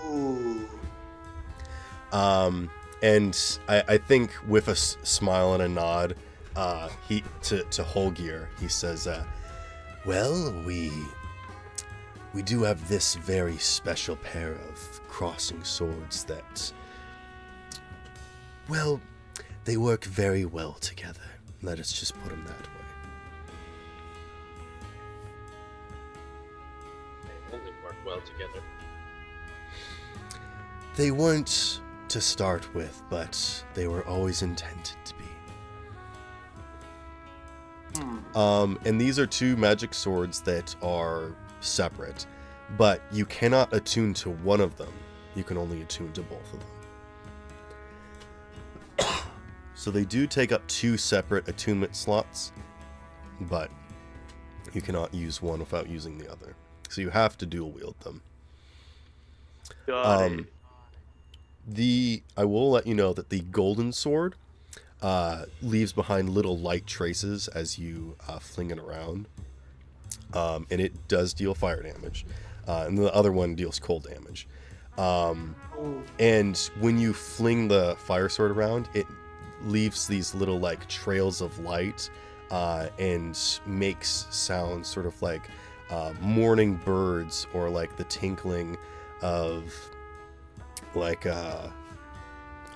Ooh. And I think with a smile and a nod, he to Holgear, he says, well, we do have this very special pair of crossing swords that, well, they work very well together. Let us just put them that way. They only work well together. They weren't to start with, but they were always intended to be. And these are 2 magic swords that are separate, but you cannot attune to one of them. You can only attune to both of them. So they do take up 2 separate attunement slots, but you cannot use one without using the other. So you have to dual wield them. Got it. I will let you know that the golden sword leaves behind little light traces as you fling it around, and it does deal fire damage, and the other one deals cold damage. And when you fling the fire sword around, it leaves these little like trails of light, and makes sounds sort of like morning birds, or like the tinkling of like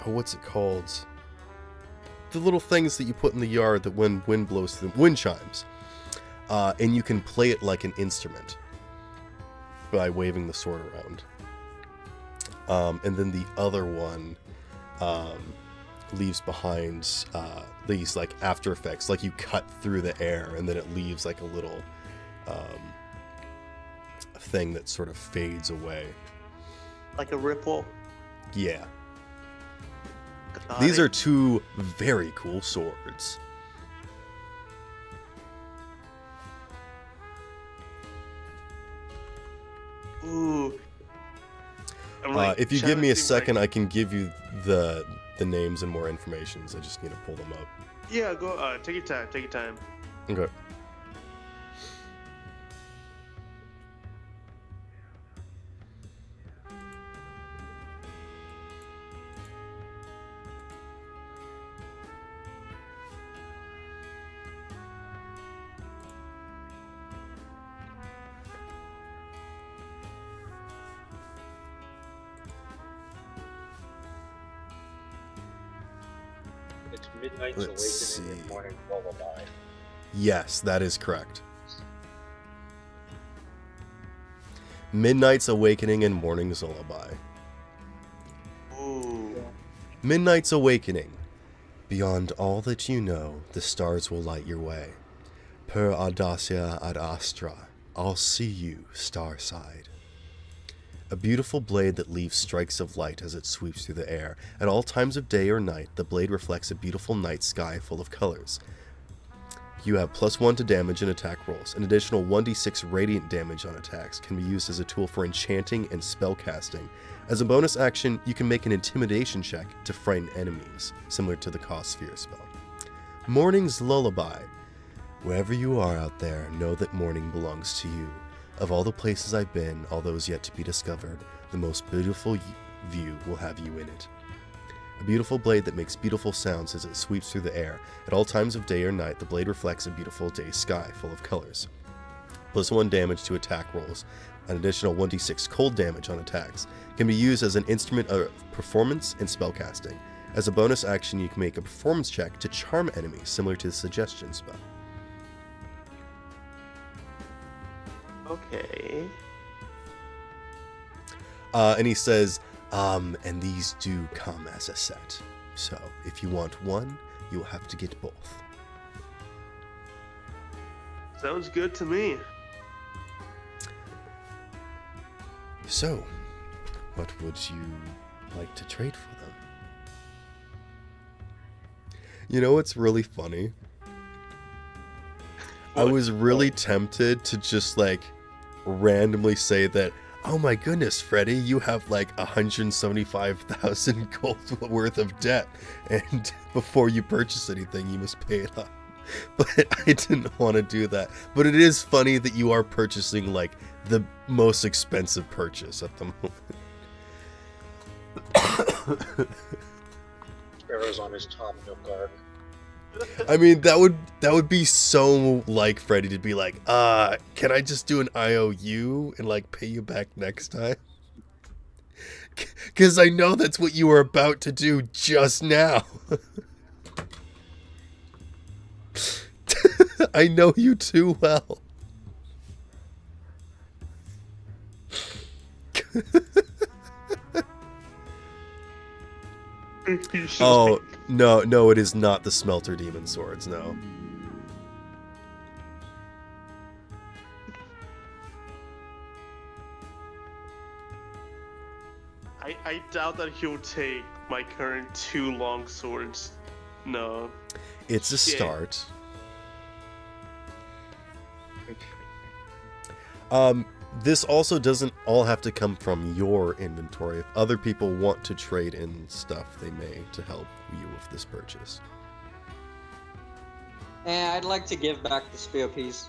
what's it called? The little things that you put in the yard that when wind blows through them, wind chimes. And you can play it like an instrument by waving the sword around. And then the other one leaves behind these like after effects, like you cut through the air and then it leaves like a little thing that sort of fades away. Like a ripple. Yeah. Got These it. are 2 very cool swords. Ooh. I'm like, If you give me a challenging, second, like- I can give you the names and more information. I just need to pull them up. Yeah, go. Take your time. Take your time. Okay. It's Midnight's Let's Awakening see. and Morning Lullaby. Yes, that is correct. Midnight's Awakening and Morning's Lullaby. Ooh. Midnight's Awakening. Beyond all that you know, the stars will light your way. Per audacia ad astra, I'll see you, starside. A beautiful blade that leaves strikes of light as it sweeps through the air. At all times of day or night, the blade reflects a beautiful night sky full of colors. You have +1 to damage and attack rolls. An additional 1d6 radiant damage on attacks can be used as a tool for enchanting and spellcasting. As a bonus action, you can make an intimidation check to frighten enemies, similar to the Cause Sphere spell. Morning's Lullaby. Wherever you are out there, know that morning belongs to you. Of all the places I've been, all those yet to be discovered, the most beautiful view will have you in it. A beautiful blade that makes beautiful sounds as it sweeps through the air. At all times of day or night, the blade reflects a beautiful day sky full of colors. +1 damage to attack rolls. An additional 1d6 cold damage on attacks. Can be used as an instrument of performance and spellcasting. As a bonus action, you can make a performance check to charm enemies, similar to the suggestion spell. Okay. And he says, and these do come as a set. So if you want one, you'll have to get both. Sounds good to me. So, what would you like to trade for them? You know what's really funny? I was really tempted to just like randomly say that, oh my goodness, Freddy, you have like 175,000 gold worth of debt, and before you purchase anything, you must pay it off. But I didn't want to do that. But it is funny that you are purchasing like the most expensive purchase at the moment. Sparrow's on his Tom Nook guard. I mean, that would be so like Freddy to be like, can I just do an IOU and like pay you back next time? Because I know that's what you were about to do just now. I know you too well. Oh, no, it is not the Smelter Demon Swords, no. I doubt that he'll take my current 2 long swords. No. It's a Yeah. start. This also doesn't all have to come from your inventory. If other people want to trade in stuff, they may to help you with this purchase. I'd like to give back the spear piece.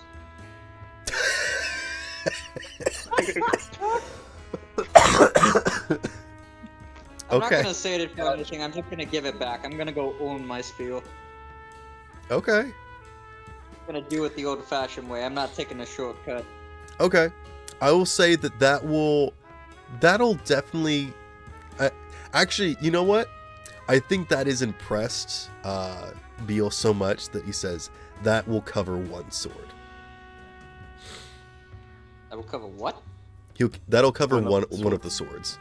I'm not Okay. gonna say it for anything, I'm just gonna give it back. I'm gonna go own my spear. Okay. I'm gonna do it the old-fashioned way. I'm not taking a shortcut. Okay. I will say that'll definitely actually, you know what? I think that is impressed Beal so much that he says that will cover one sword. That will cover what? That'll cover One of the one of the swords.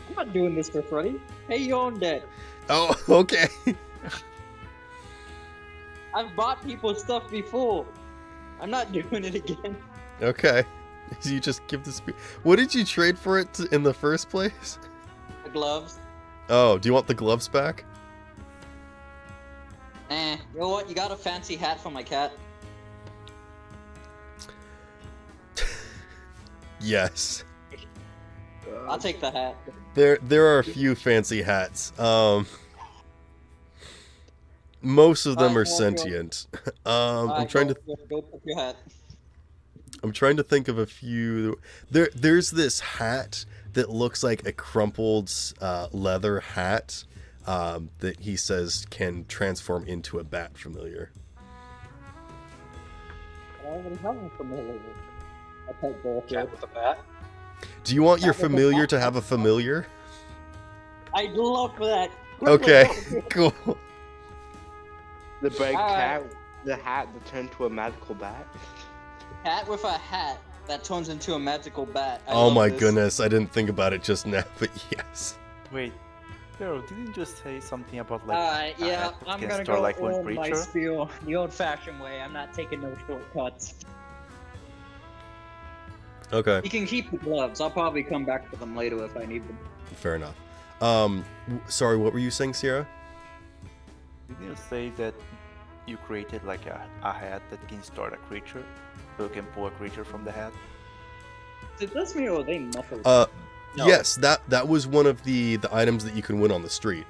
I'm not doing this for Freddy. Hey, you own that. Oh, okay. I've bought people's stuff before. I'm not doing it again. Okay. You just give this. What did you trade for it in the first place? The gloves. Oh, do you want the gloves back? You know what? You got a fancy hat for my cat? Yes. I'll take the hat. There are a few fancy hats. Most of them are Alright, well, sentient. I'm Alright, trying to go put your hat. I'm trying to think of a few. There's this hat that looks like a crumpled leather hat that he says can transform into a bat familiar. I already have a familiar. I'll take both. Cat with a bat. Do you want your That was a familiar bat. to have a familiar? I'd love that. Okay, cool. The bread Alright. cat, the hat that turned to a magical bat. Hat with a hat that turns into a magical bat. I Oh love my this. goodness, I didn't think about it just now, but yes. Wait, Pharaoh, didn't you just say something about like? Alright, a yeah, hat that I'm can gonna store go like one on my creature? spiel the old-fashioned way. I'm not taking no shortcuts. Okay, You can keep the gloves. I'll probably come back for them later if I need them. fair enough. Sorry, what were you saying, Sierra? Didn't you say that you created like a hat that can start a creature, so you can pull a creature from the hat? Did this me or they muffled? No. No. Yes, that was one of the items that you can win on the street.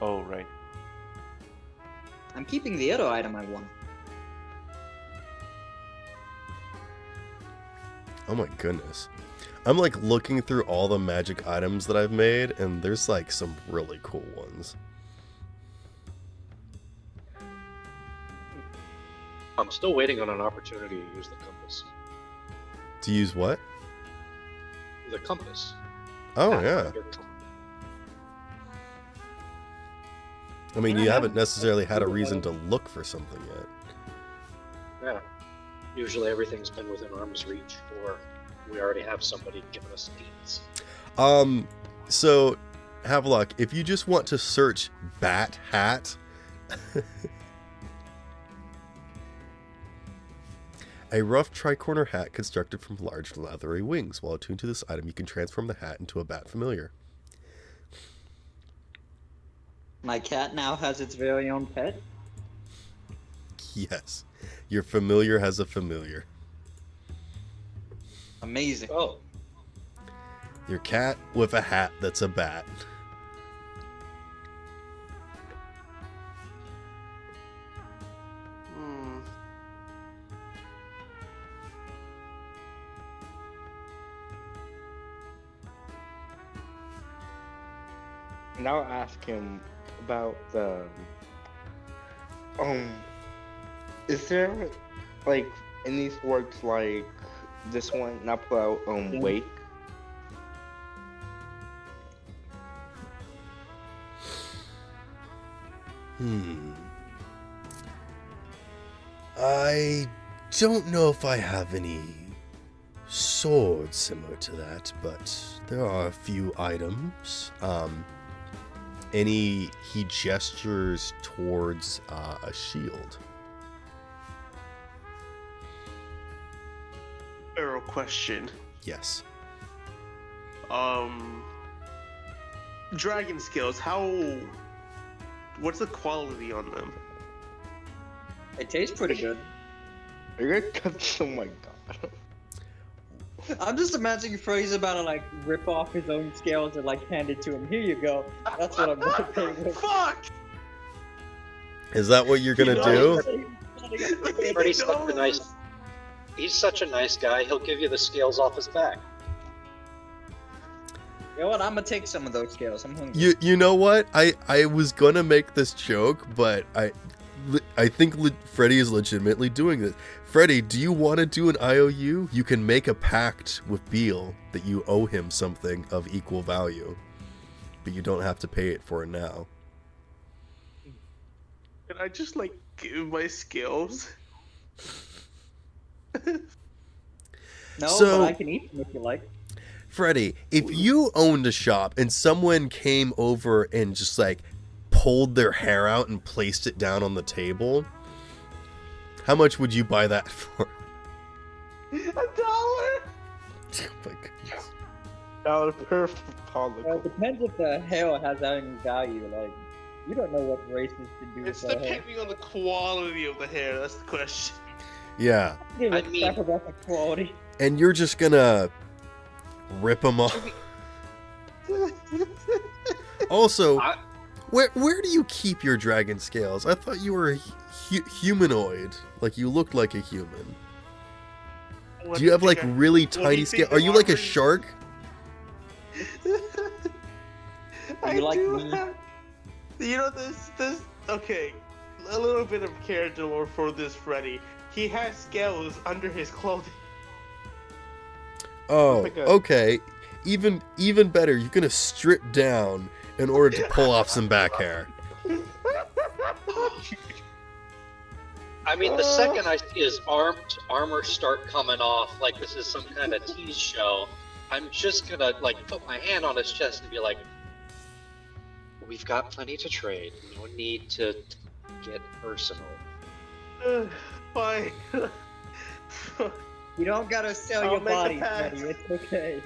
Oh right. I'm keeping the other item I won. Oh my goodness. I'm like looking through all the magic items that I've made, and there's like some really cool ones. I'm still waiting on an opportunity to use the compass. To use what? The compass. Oh yeah. Pathfinder compass. I mean, And you I haven't have- necessarily had a reason to look for something yet. Yeah. Usually everything's been within arm's reach, or we already have somebody giving us deeds. So, Havelock, if you just want to search Bat Hat, a rough tricorner hat constructed from large leathery wings. While attuned to this item, you can transform the hat into a bat familiar. My cat now has its very own pet. Yes, your familiar has a familiar. Amazing. Oh, Your cat with a hat that's a bat. Hmm. And I'll ask him about the is there like any sports like this one not about wake? I don't know if I have any swords similar to that, but there are a few items. He gestures towards a shield. Arrow question. Yes. Dragon skills. What's the quality on them? It tastes pretty good. You're gonna cut. Oh my god. I'm just imagining Freddy's about to like rip off his own scales and like hand it to him. Here you go. That's what I'm gonna pay with. Fuck! Is that what you're gonna do? Freddy's such a nice. He's such a nice guy. He'll give you the scales off his back. You know what? I'm gonna take some of those scales. I'm hungry. You know what? I was gonna make this joke, but I think Freddy is legitimately doing this. Freddy, do you want to do an IOU? You can make a pact with Beal that you owe him something of equal value, but you don't have to pay it for it now. Can I just like give my skills? No, So- but I can eat them if you like. Freddy, if you owned a shop and someone came over and just like pulled their hair out and placed it down on the table, how much would you buy that for? $1. Oh my goodness. $1 per Well, follicle. it depends if the hair has any value. Like, you don't know what races can do with It's their hair. depending on the quality of the hair. That's the question. Yeah, Give I a mean- crap about the quality. and you're just gonna rip them off. Also, I- where do you keep your dragon scales? I thought you were humanoid, like you looked like a human. What Do you have like think really do you tiny think scales? the Are you like a armor- shark? I You like do me? have- You know this. Okay, a little bit of character lore for this Freddy. He has scales under his clothing. Oh, like a- okay. Even better. You're gonna strip down in order to pull off some back hair. I mean, the second I see his armor start coming off, like this is some kind of tease show, I'm just gonna like put my hand on his chest and be like, "We've got plenty to trade. No need to get personal." Fine. You don't gotta sell I'll your make a body, pact. buddy. It's okay.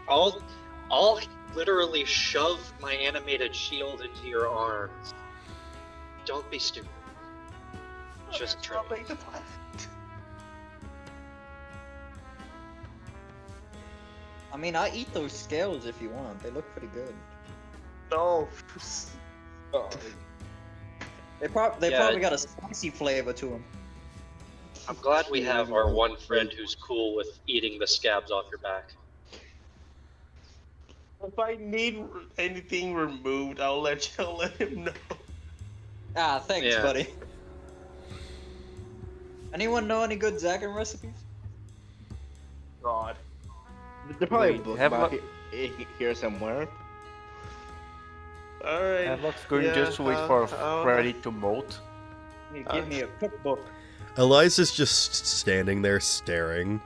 I'll literally shove my animated shield into your arms. Don't be stupid. Just trade. I'll make the pact. I mean, I eat those scales if you want. They look pretty good. No. They Yeah, probably got a spicy flavor to them. I'm glad we have our one friend who's cool with eating the scabs off your back. If I need anything removed, I'll let him know. Ah, thanks, Yeah. buddy. Anyone know any good Zagan recipes? God. There's probably a Wait, book have about a- here somewhere. Alright. Havelock's going Yeah, just to wait for I'll- Freddy to molt. You give me a cookbook. Eliza's just standing there staring.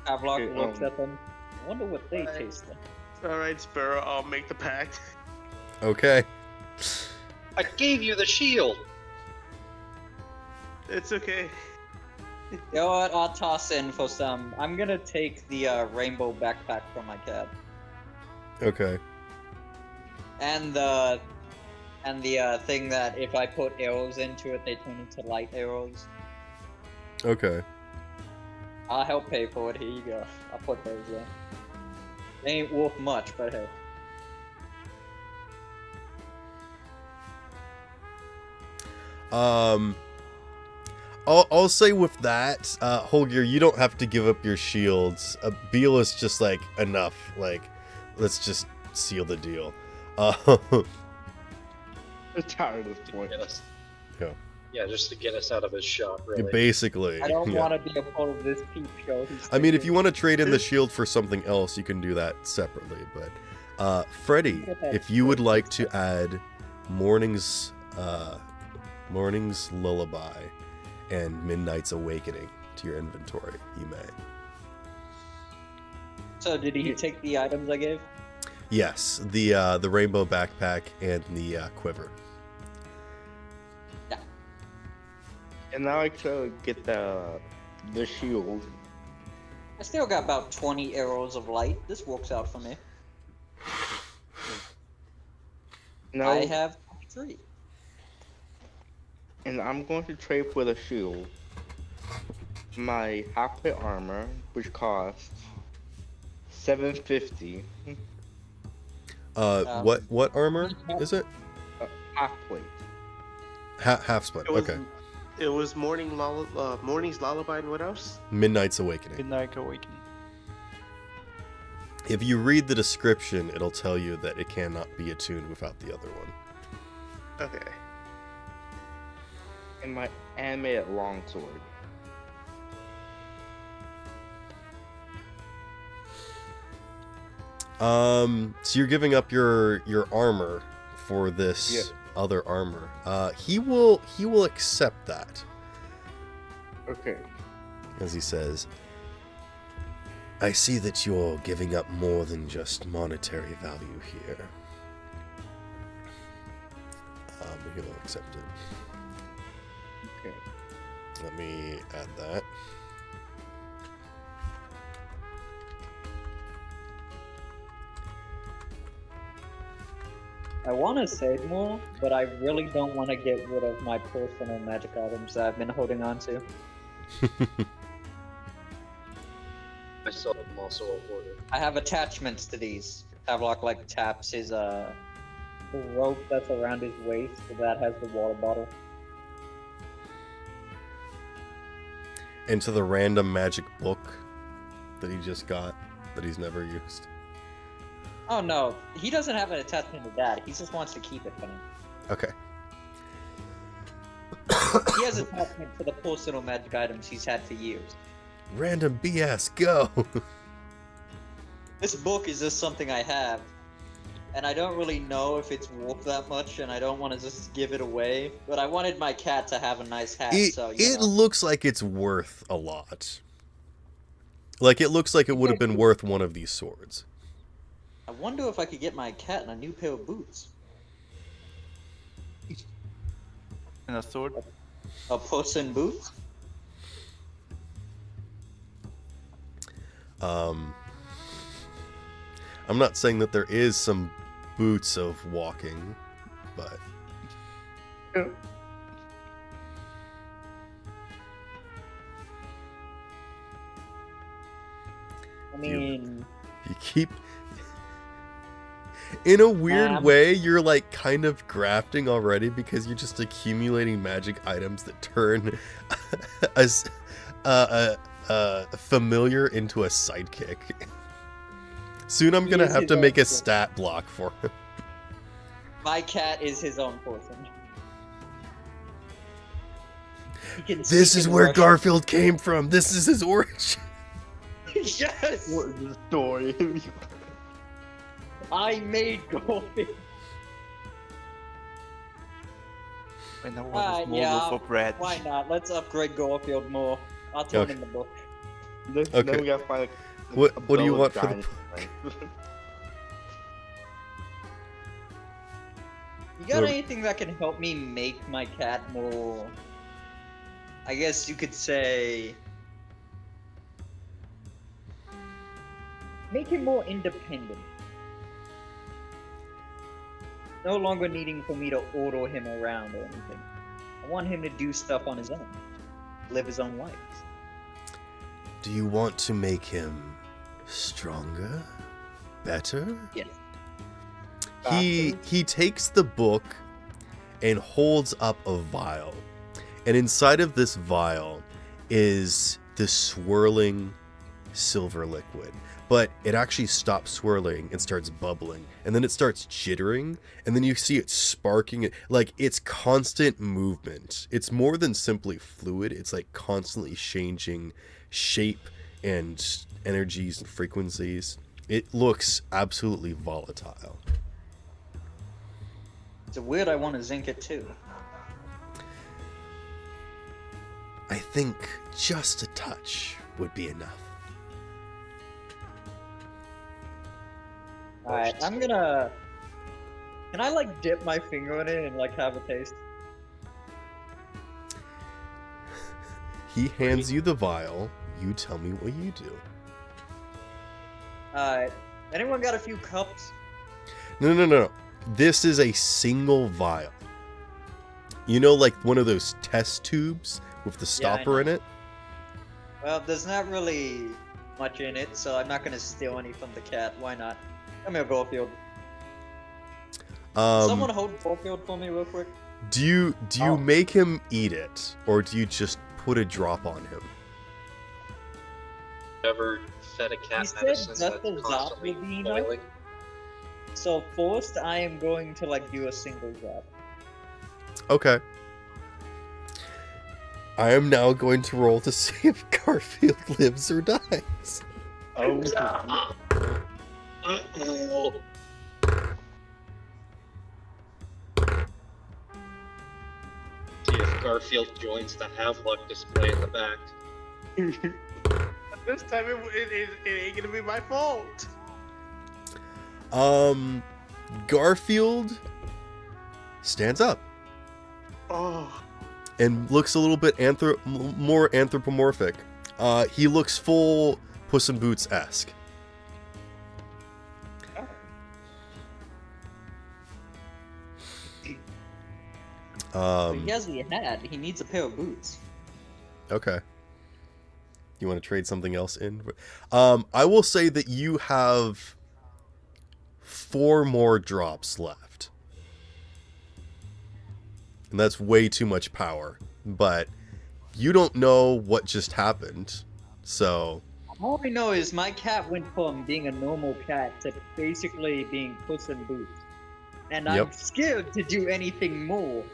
Havelock Okay, looks at them. I wonder what they taste like. Alright, Sparrow, I'll make the pact. Okay. I gave you the shield. It's okay. You know what? I'll toss in for some. I'm gonna take the rainbow backpack from my cab. Okay. And the thing that if I put arrows into it, they turn into light arrows. Okay. I'll help pay for it. Here you go. I'll put those in. They ain't worth much, but hey. I'll say with that, Holger, you don't have to give up your shields. Beal is just like enough. Like, let's just seal the deal. I'm tired at this point. Get us. Yeah. Yeah, just to get us out of his shop, really. Basically. I don't yeah. want to be a part of this peep show. I mean, if you want to trade in the shield for something else, you can do that separately. But, Freddy, if you would like to add Morning's Lullaby and Midnight's Awakening to your inventory, you may. So did he take the items I gave? Yes, the rainbow backpack and the quiver. And now I could get the shield. I still got about 20 arrows of light. This works out for me. No, I have 3. and I'm going to trade for the shield. My half plate armor, which costs $750. What armor is it? Half plate. Half split. It was, Okay. It was Morning's Lullaby and what else? Midnight's Awakening. Midnight Awakening. If you read the description, it'll tell you that it cannot be attuned without the other one. Okay. And my animated longsword. So you're giving up your armor for this Yeah. other armor. He will accept that, Okay. as he says, I see that you're giving up more than just monetary value here. He'll accept it. Okay. Let me add that. I want to save more, but I really don't want to get rid of my personal magic items that I've been holding on to. I still am also a hoarder. I have attachments to these. Havelock like taps his the rope that's around his waist, so that has the water bottle. Into the random magic book that he just got that he's never used. Oh no, he doesn't have an attachment to that. He just wants to keep it for him. Okay. He has attachment to the personal magic items he's had for years. Random BS, go! This book is just something I have. and I don't really know if it's worth that much, and I don't want to just give it away. But I wanted my cat to have a nice hat, so It looks like it's worth a lot. Like, it looks like it would have been worth one of these swords. I wonder if I could get my cat a new pair of boots. And a sword. A Puss in Boots? I'm not saying that there is some boots of walking, but I mean, you keep... In a weird way, you're like kind of grafting already because you're just accumulating magic items that turn a familiar into a sidekick. Soon I'm gonna have to make a stat block for him. my cat is his own person. This is where Garfield came from. This is his origin. Yes! What is the story? I made Garfield. And I want a small yeah, loaf of bread. Why not? Let's upgrade Garfield more. I'll turn in the book. Then Okay. we gotta find What do you bow want for the giant book? strength. You got Or- anything that can help me make my cat more... I guess you could say... Make him more independent. No longer needing for me to order him around or anything. I want him to do stuff on his own. Live his own life. Do you want to make him stronger? Better? Yes. He takes the book and holds up a vial. And inside of this vial is the swirling silver liquid. But it actually stops swirling and starts bubbling. And then it starts jittering. And then you see it sparking. Like, it's constant movement. It's more than simply fluid. It's like constantly changing shape and energies and frequencies. It looks absolutely volatile. It's weird I want to zinc it too. I think just a touch would be enough. Alright, I'm gonna... Can I like dip my finger in it and like have a taste? He hands you the vial. You tell me what you do. Alright. Anyone got a few cups? No. This is a single vial. You know, like one of those test tubes with the Yeah, I stopper in know. it? Well, there's not really much in it, so I'm not gonna steal any from the cat. Why not? Come here, Garfield. Someone hold Garfield for me real quick. Do you Oh. make him eat it, or do you just put a drop on him? Ever fed a cat He said medicine that the that's Zop constantly would be enough. boiling? So first, I am going to like do a single drop. Okay. I am now going to roll to see if Garfield lives or dies. Oh, Uh-oh. See if Garfield joins the Havelock display in the back. This time it ain't gonna be my fault. Garfield stands up Oh, and looks a little bit more anthropomorphic. He looks full Puss in Boots-esque. He has the hat. He needs a pair of boots. Okay. You want to trade something else in? I will say that you have 4 more drops left. And that's way too much power. But you don't know what just happened. So, All I know is my cat went from being a normal cat to basically being Puss in Boots. And I'm Yep. scared to do anything more.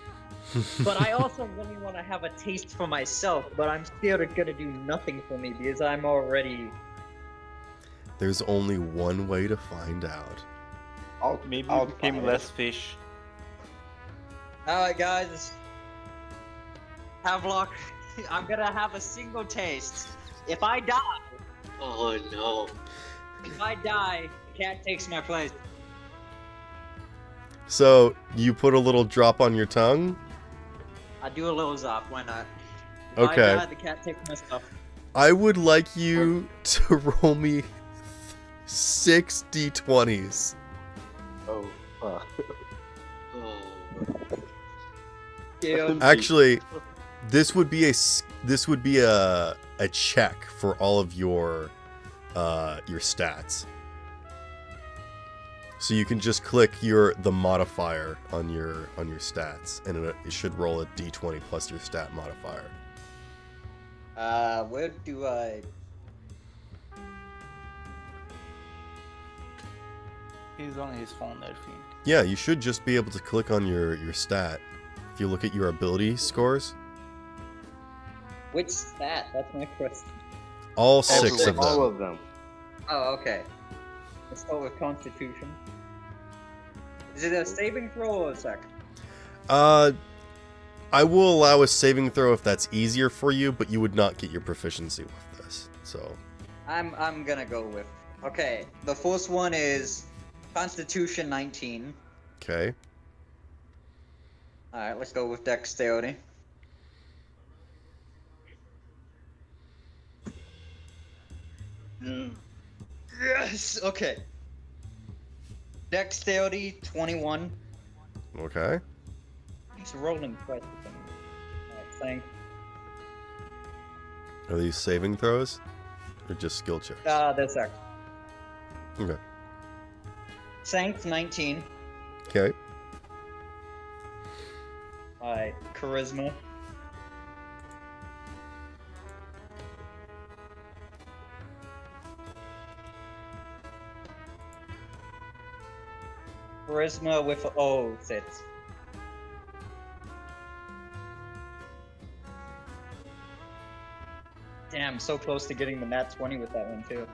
But I also really want to have a taste for myself, but I'm scared it's gonna do nothing for me because I'm already... there's only one way to find out. Maybe I'll we became try it. less fish. Alright, guys. Havelock, I'm gonna have a single taste. If I die, Oh no. the cat takes my place. So you put a little drop on your tongue. I do a little zop, why not? If Okay. I die, the cat takes my stuff. I would like you to roll me 6 d20s. Oh, fuck. Oh. Yeah. Actually, this would be a check for all of your stats. So you can just click the modifier on your stats, and it should roll a d20 plus your stat modifier. Where do I... He's on his phone, I think. Yeah, you should just be able to click on your stat. If you look at your ability scores, Which stat? That's my question. all 6 of All them. of them. Oh, okay. Let's start with Constitution. Is it a saving throw or a sec? I will allow a saving throw if that's easier for you, but you would not get your proficiency with this. So, I'm gonna go with... Okay, the first one is Constitution 19. okay. Alright, let's go with Dexterity. Yes! Okay. Dexterity 21. Okay. It's rolling twice. Alright, thank. Are these saving throws? Or just skill checks? That's that. Okay. Sanct 19. Okay. Alright, Charisma. Charisma with O sits. Damn, so close to getting the nat 20 with that one too.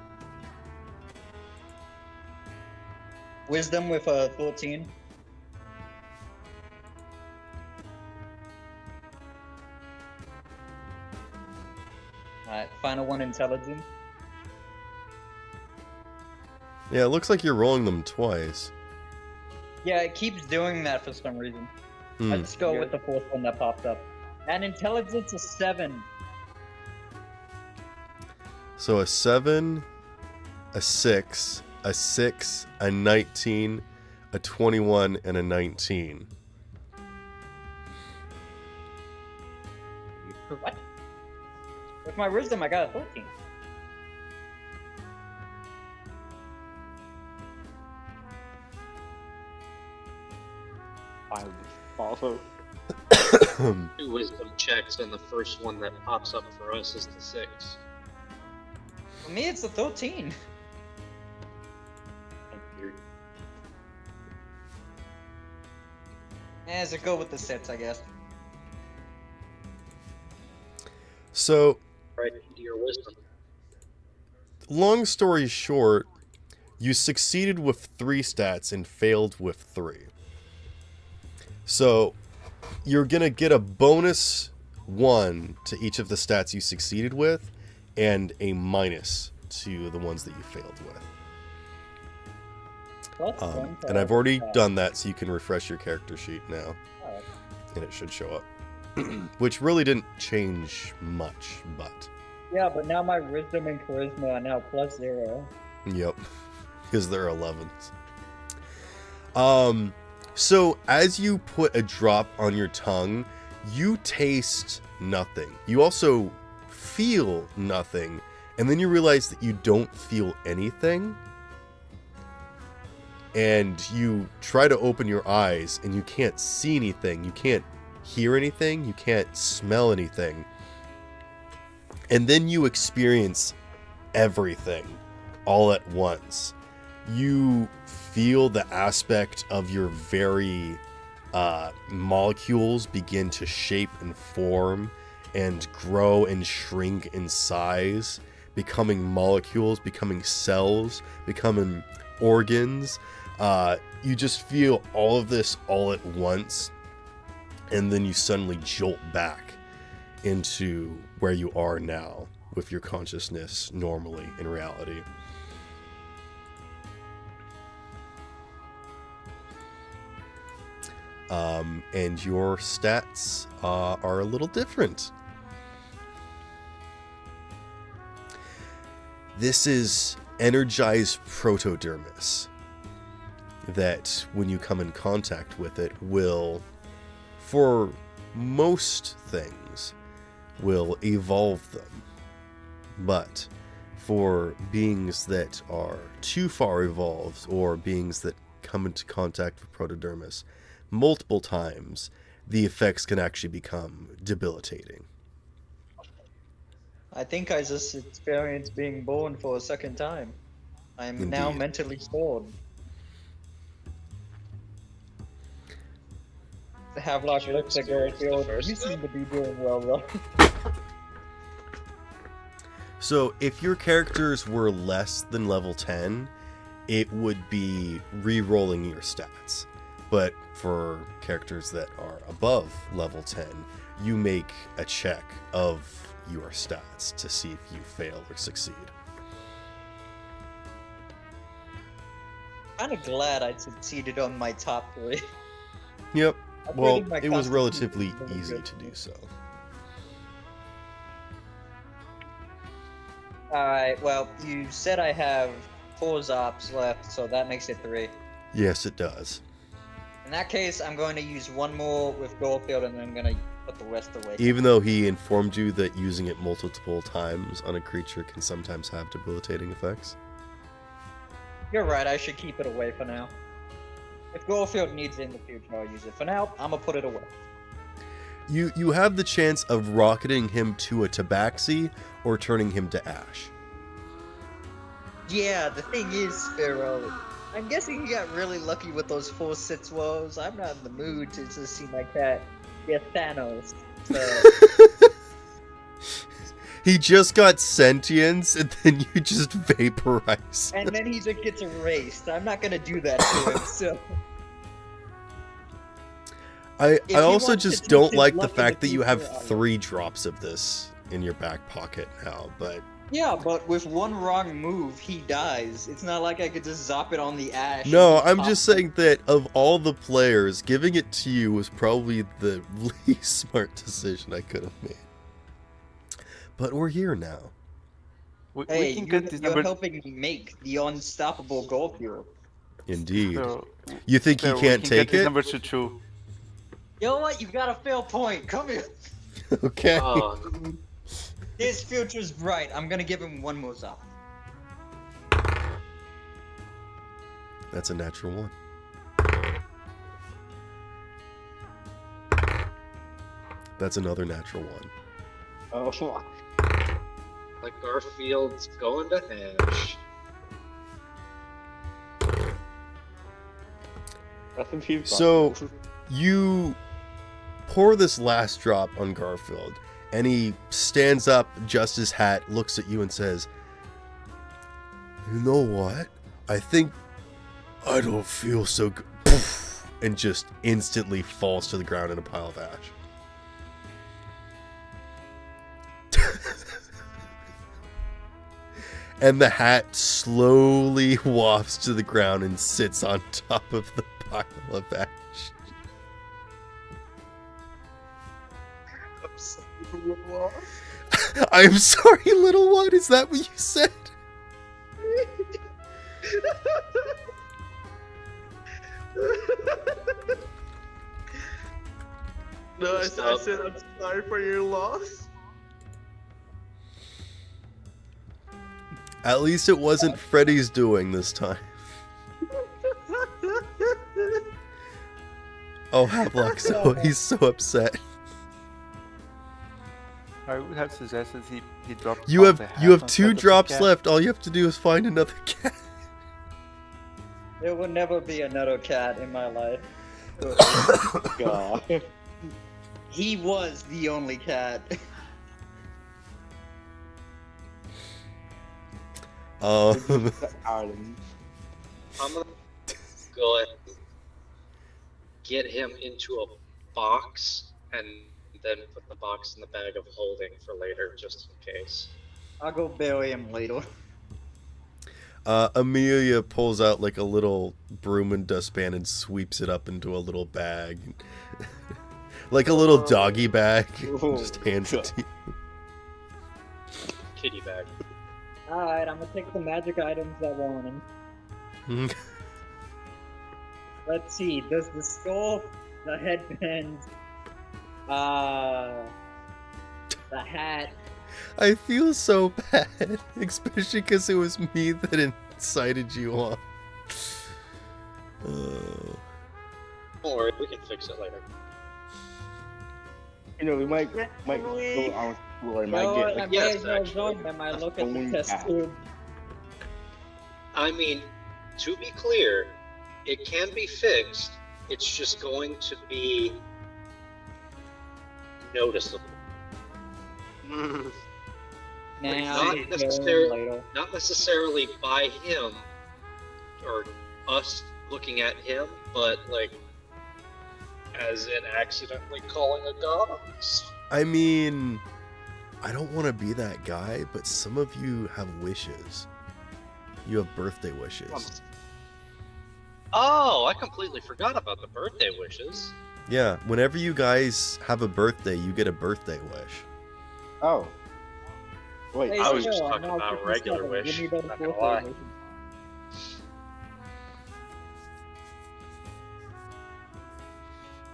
Wisdom with a 14. Alright, final one, Intelligence. Yeah, it looks like you're rolling them twice. Yeah, it keeps doing that for some reason. Let's go with the fourth one that popped up. And Intelligence is 7. So a 7, a 6, a 6, a 19, a 21, and a 19. What? With my wisdom, I got a 13. I will follow. 2 wisdom checks, and the first one that pops up for us is the 6. For me, it's a 13. As it go with the sets, I guess. So, Right into your wisdom. long story short, you succeeded with 3 stats and failed with 3. So, you're going to get a bonus 1 to each of the stats you succeeded with, and a minus to the ones that you failed with. Plus one And I've already for- done that, so you can refresh your character sheet now, Oh, and it should show up. Which really didn't change much, but... yeah, but now my wisdom and charisma are now plus 0. Yep, because they're 11s. So as you put a drop on your tongue, you taste nothing. You also feel nothing, and then you realize that you don't feel anything. And you try to open your eyes, and you can't see anything. You can't hear anything. You can't smell anything. And then you experience everything all at once. You feel the aspect of your very molecules begin to shape and form and grow and shrink in size, becoming molecules, becoming cells, becoming organs. You just feel all of this all at once, and then you suddenly jolt back into where you are now with your consciousness normally in reality. And your stats are a little different. This is energized protodermis that, when you come in contact with it, will, for most things, will evolve them. But for beings that are too far evolved, or beings that come into contact with protodermis multiple times, the effects can actually become debilitating. I think I just experienced being born for a second time. I'm now Indeed. mentally stored. The Havelock looks at Garfield. first You seem time? to be doing well, though. So if your characters were less than level 10, it would be re-rolling your stats. But for characters that are above level 10, you make a check of your stats to see if you fail or succeed. Kind of glad I succeeded on my top 3. Yep. Well, Upgrading my it was constitution relatively is really easy good. to do so. Alright, well, you said I have 4 Zops left, so that makes it 3. Yes, it does. In that case, I'm going to use one more with Goldfield, and then I'm going to put the rest away. Even though he informed you that using it multiple times on a creature can sometimes have debilitating effects. You're right, I should keep it away for now. If Goldfield needs it in the future, I'll use it. For now, I'm gonna put it away. You have the chance of rocketing him to a tabaxi or turning him to ash. Yeah, the thing is, Sparrow, I'm guessing you got really lucky with those 4 Sith woes. I'm not in the mood to just see my cat get Thanos. So, He just got sentience, and then you just vaporize. and then he just gets erased. I'm not gonna do that to him, so... I he also wants to just take don't his like the luck in fact the that you have future, I will. 3 drops of this in your back pocket now, but Yeah, but with one wrong move, he dies. It's not like I could just zop it on the ash. no, and I'm pop just it. saying that of all the players, giving it to you was probably the least smart decision I could have made. But we're here now. We Hey, can you're, get this you're number. helping me make the unstoppable Goldfield. Indeed. So, You think so he we can't can take get this it? number to 2. You know what? You got a fail point. Come here. Okay. Oh, His future's bright. I'm gonna give him one more zop. That's a natural 1. That's another natural 1. Oh, fuck. like Garfield's going to Ash. Nothing too So you pour this last drop on Garfield, and he stands up, adjusts his hat, looks at you, and says, "You know what? I think I don't feel so good." Poof, and just instantly falls to the ground in a pile of ash. And the hat slowly wafts to the ground and sits on top of the pile of ash. I'm sorry, little one. Is that what you said? No, I Stop. said I'm sorry for your loss. At least it wasn't Freddy's doing this time. Oh, Havelock, so he's so upset. I would have suggested he dropped. You off have the you hat have on 2 top of the drops cat. left. All you have to do is find another cat. There will never be another cat in my life. God. He was the only cat. Um, Island. I'm gonna go ahead and get him into a box and then put the box in the bag of holding for later, just in case. I'll go bury him later. Amelia pulls out like a little broom and dustpan and sweeps it up into a little bag. Like a little doggy bag. Just hands it to you. Kitty bag. Alright, I'm gonna take the magic items that were on him. Let's see, does the skull, the headband, the hat... I feel so bad, especially because it was me that incited you on. Don't worry, we can fix it later. You know, we might go on the floor and You know might what, get I like, may yes, as well actually. join them. I look at the balloon test hat. tube. I mean, to be clear, it can be fixed. It's just going to be noticeable. Now, Not I'll necessarily- later. Not necessarily by him or us looking at him, but like as in accidentally calling a goddess. I mean, I don't want to be that guy, but some of you have wishes. You have birthday wishes. Oh, I completely forgot about the birthday wishes. Yeah, whenever you guys have a birthday, you get a birthday wish. oh. Wait, Hey, I was Phil, just I'm talking now about a regular 57. wish, Give me those not gonna birthday lie. wishes.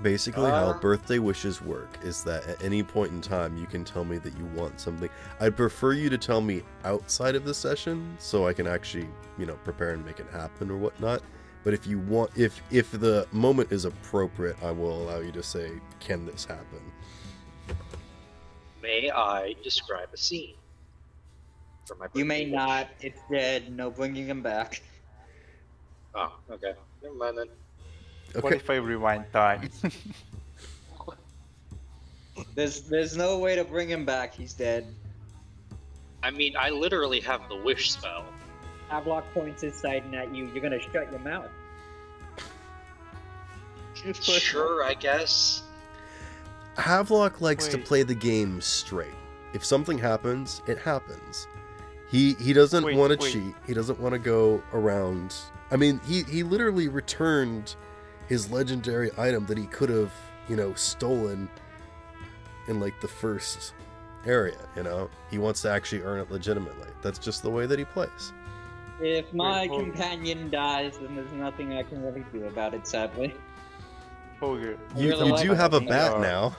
Basically, how birthday wishes work is that at any point in time, you can tell me that you want something. I'd prefer you to tell me outside of the session, so I can actually, prepare and make it happen or whatnot. But if you want, if the moment is appropriate, I will allow you to say, "Can this happen?" May I describe a scene? For my You may birthday wish? not. It's dead. No bringing him back. Oh, okay. Never mind then. What Okay. if I rewind time? There's no way to bring him back. He's dead. I mean, I literally have the wish spell. Havelock points his sighting at you. You're gonna shut your mouth. Sure, I guess. Havelock likes to Wait. play the game straight. If something happens, it happens. He doesn't Wait, want to wait. cheat. He doesn't want to go around. I mean, he literally returned his legendary item that he could have, stolen in like the first area, He wants to actually earn it legitimately. That's just the way that he plays. If my hold- companion dies, then there's nothing I can really do about it, sadly. Ogre. You, really you like do have a that. bat Yeah. now.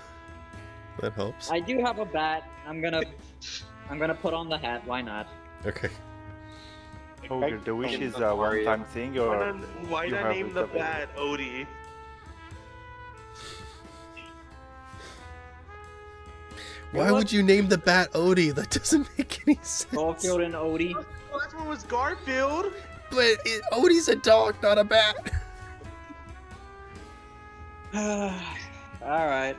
That helps. I do have a bat. I'm gonna put on the hat. Why not? Okay. Ogre, the wish is a Mario. one-time thing, or Why you not have name it the double? bat Odie? Why would you name the bat Odie? That doesn't make any sense. Garfield and Odie. Last one was Garfield. But Odie's a dog, not a bat. Alright.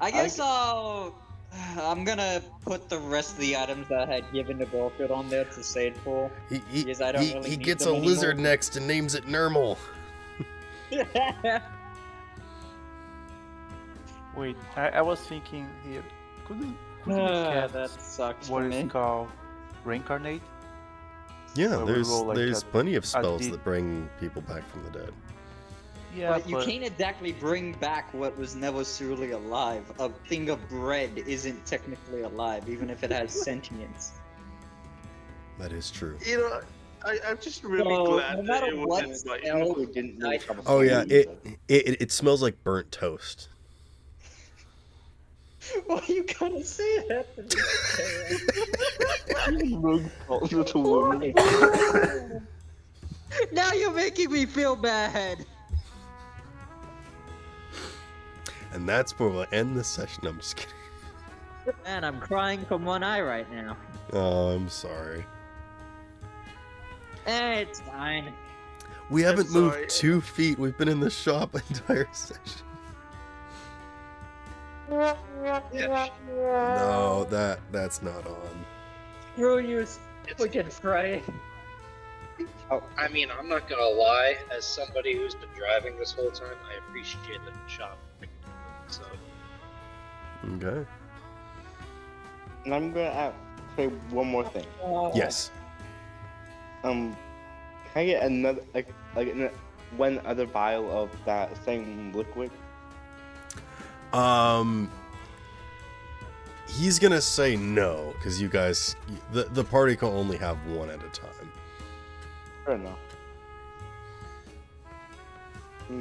I guess I'm gonna put the rest of the items that I had given to Garfield on there to save for. He Because I don't really he need gets a them anymore. lizard next and names it Nermal. wait, I was thinking here, couldn't we cast that sucks what for is me. called reincarnate? Yeah, Where we there's roll like there's a- plenty of spells the- that bring people back from the dead. Yeah, But you can't exactly bring back what was never truly alive. A thing of bread isn't technically alive, even if it has sentience. That is true. You know, I'm just really So, glad no that matter it what wasn't like. spell- we didn't really have a Oh yeah, solution. it smells like burnt toast. Why you gotta say that to me? Now you're making me feel bad. And that's where we'll end the session. I'm just kidding. Man, I'm crying from one eye right now. Oh, I'm sorry. It's fine. We haven't sorry. moved 2 feet. We've been in the shop entire session. No, that's not on. Screw you, freaking Frey. I mean, I'm not gonna lie. As somebody who's been driving this whole time, I appreciate the shop. So Okay. And I'm gonna say one more thing. Yes. Can I get another one other vial of that same liquid? He's gonna say no because you guys, the party can only have one at a time. Fair enough.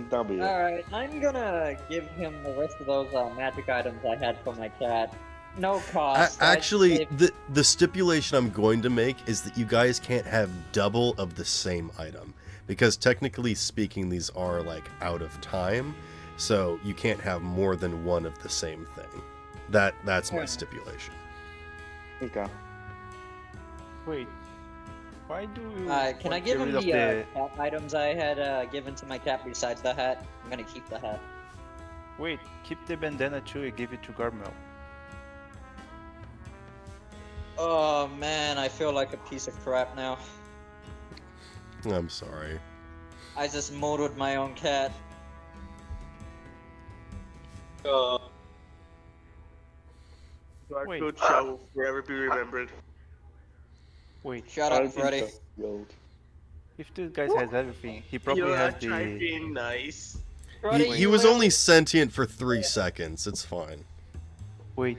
That'll be it. Alright, I'm gonna give him the rest of those magic items I had for my cat. No cost. Actually, the stipulation I'm going to make is that you guys can't have double of the same item because technically speaking, these are like out of time, so you can't have more than one of the same thing. That's my stipulation. Okay. Wait. Why do you can I want give to him get the rid of cat items I had given to my cat besides the hat? I'm gonna keep the hat. Wait, keep the bandana too and give it to Garmel. Oh man, I feel like a piece of crap now. I'm sorry. I just murdered my own cat. Dark Wait. Food shall will forever be remembered. Wait, Shut up, Freddy. if this guy has everything, he probably You're has not trying the... being nice. Freddy, He you was literally- only sentient for 3 seconds. It's fine. Wait.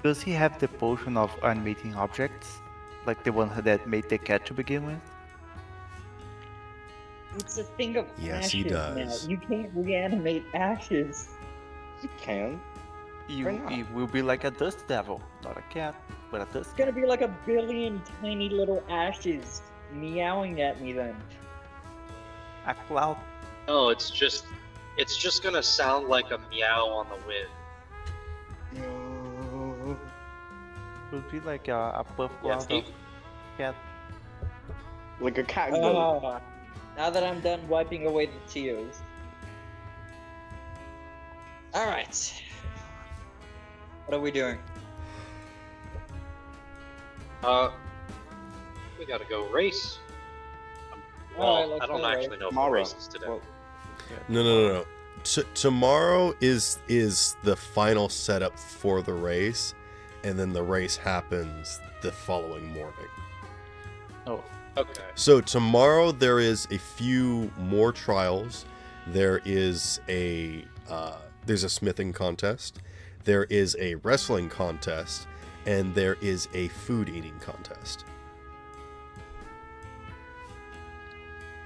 Does he have the potion of animating objects? Like the one that made the cat to begin with? It's a thing of Yes, ashes he does. now. You can't reanimate ashes. You can. You, not? he will be like a dust devil. Not a cat, but a dust It's gonna be like a billion tiny little ashes meowing at me then. A cloud. no, it's just gonna sound like a meow on the wind. Will be like a puff Yeah, cloud see? of cat. Like a cat goat. Now that I'm done wiping away the tears. Alright. What are we doing? We gotta go race. Alright, Well, let's I don't go race. actually know if the Tomorrow. race is today. Well, No. Tomorrow is the final setup for the race, and then the race happens the following morning. Oh, Okay. So tomorrow there is a few more trials. There is there's a smithing contest. There is a wrestling contest, and there is a food eating contest.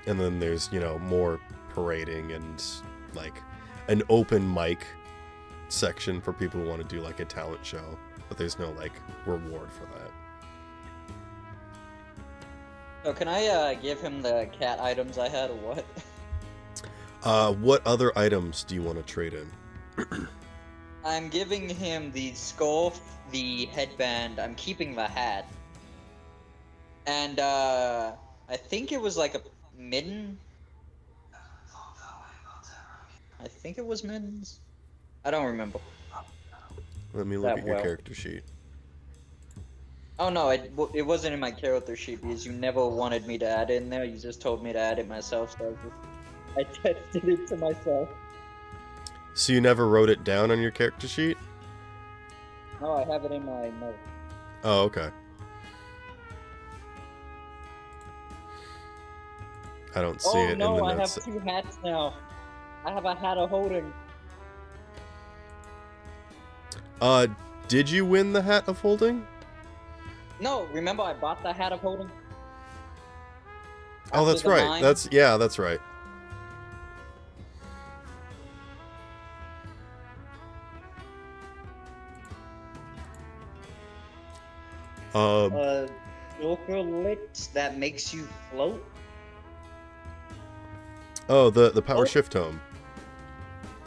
And then there's, more parading and like an open mic section for people who want to do like a talent show, but there's no like reward for that. So can I give him the cat items I had or what? What other items do you want to trade in? I'm giving him the skull, the headband, I'm keeping the hat. And I think it was like a midden. I think it was middens. I don't remember. Let me look That at your well. character sheet. Oh no, it wasn't in my character sheet because you never wanted me to add it in there. You just told me to add it myself, so I tested it to myself. So you never wrote it down on your character sheet? No, I have it in my note. Oh, okay. I don't see Oh it no, in I the notes. have 2 hats now. I have a hat of holding. Did you win the Hat of Holding? No, remember I bought the hat of holding? Oh, After that's the right. mine? That's right. Silver lit that makes you float? Oh, the Power Oh. Shift Tome.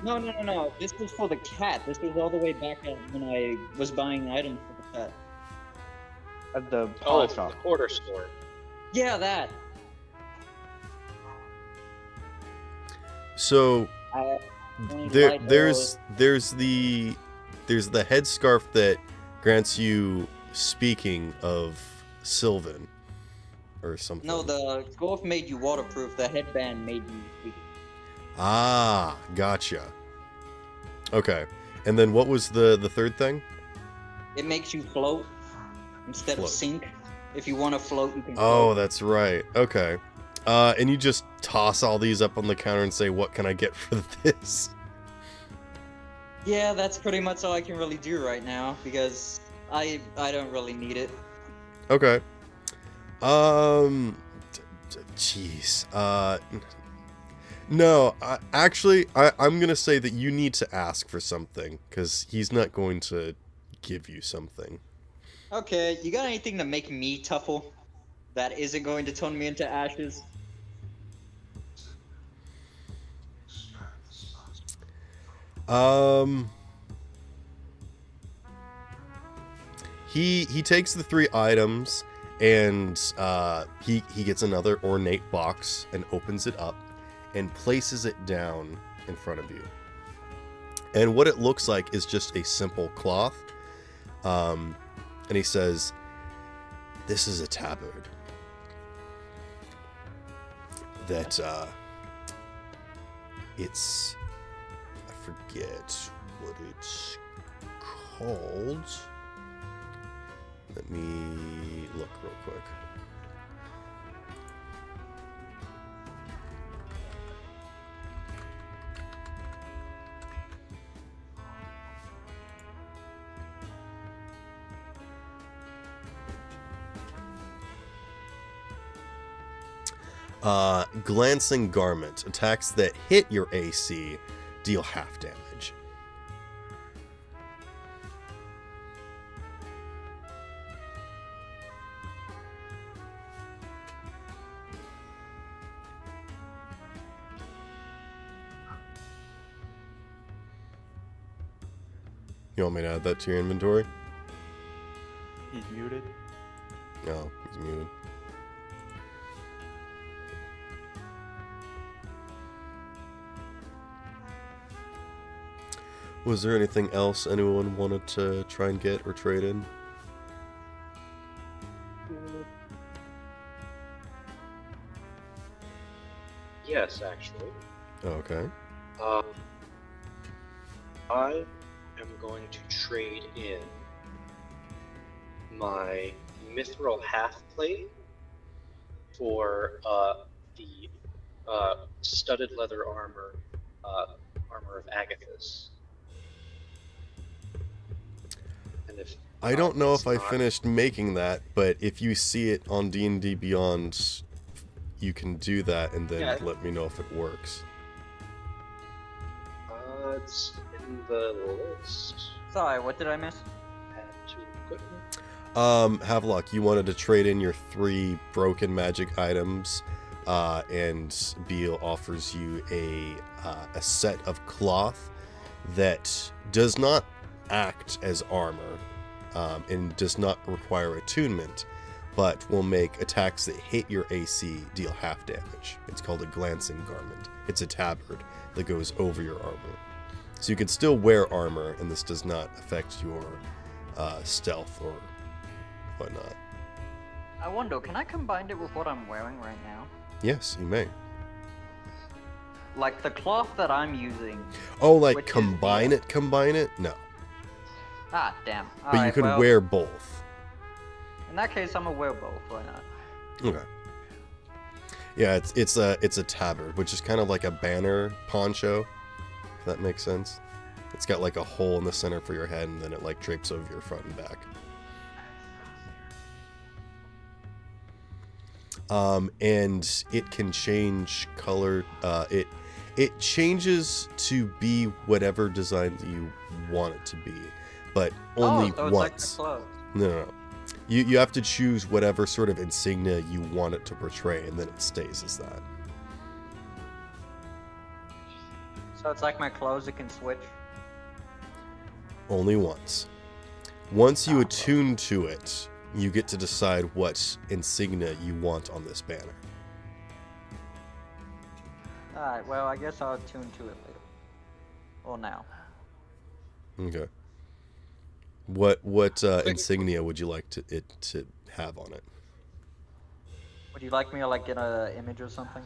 No. This was for the cat. This was all the way back when I was buying items for the cat. At the Oh, pawn from shop. the quarter store. Yeah, that. So I only there like there's the headscarf that grants you speaking of Sylvan. or something? No, the scarf made you waterproof. The headband made you sleep. Ah, gotcha. Okay. And then what was the third thing? It makes you float instead Float. of sink. If you want to float, you can Oh, float. that's right. Okay. And you just toss all these up on the counter and say, "What can I get for this?" Yeah, that's pretty much all I can really do right now because I don't really need it. Okay. Jeez. No, I'm gonna say that you need to ask for something, because he's not going to give you something. Okay, you got anything to make me tuffle that isn't going to turn me into ashes? He takes the 3 items, and he gets another ornate box and opens it up and places it down in front of you. And what it looks like is just a simple cloth. And he says, "This is a tabard that it's, I forget what it's called. Let me look real quick. Glancing Garment. Attacks that hit your AC deal half damage. You want me to add that to your inventory? He's muted. No, he's muted. Was there anything else anyone wanted to try and get or trade in? Yes, actually. Okay. I am going to trade in my mithril half plate for the studded leather armor of Agathis. And if I don't know it's if I not- finished making that, but if you see it on D&D Beyond, you can do that and then Yeah. let me know if it works. It's in the list. Sorry, what did I miss? Add to equipment. Havelock, you wanted to trade in your 3 broken magic items, and Beal offers you a set of cloth that does not act as armor, and does not require attunement, but will make attacks that hit your AC deal half damage. It's called a Glancing Garment. It's a tabard that goes over your armor. So you can still wear armor, and this does not affect your stealth or whatnot. I wonder, can I combine it with what I'm wearing right now? Yes, you may. Like the cloth that I'm using. Oh, like Which is combine the- it? Combine it? No. Ah, damn. But you Alright, could well, wear both. In that case, I'm gonna wear both. Why not? Okay. Yeah, it's a tabard, which is kind of like a banner poncho, if that makes sense. It's got like a hole in the center for your head, and then it like drapes over your front and back. And it can change color. It changes to be whatever design that you want it to be, but only oh, so it's once. like the clothes. No. You have to choose whatever sort of insignia you want it to portray, and then it stays as that. So it's like my clothes, it can switch. Only once. Once you Ah, attune to it, you get to decide what insignia you want on this banner. Alright, well, I guess I'll tune to it later. Or now. Okay. What insignia would you like it to have on it? Would you like me to like get an image or something?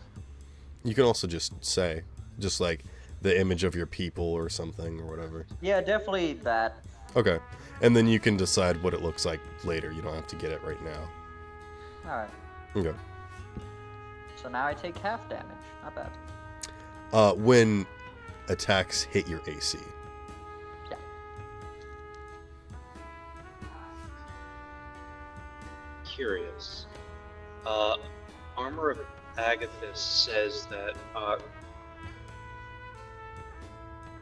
You can also just say, just like the image of your people or something or whatever. Yeah, definitely that. Okay. And then you can decide what it looks like later. You don't have to get it right now. Alright. Okay. So now I take half damage. Not bad. When attacks hit your AC. Yeah. Curious. Armor of Agathis says that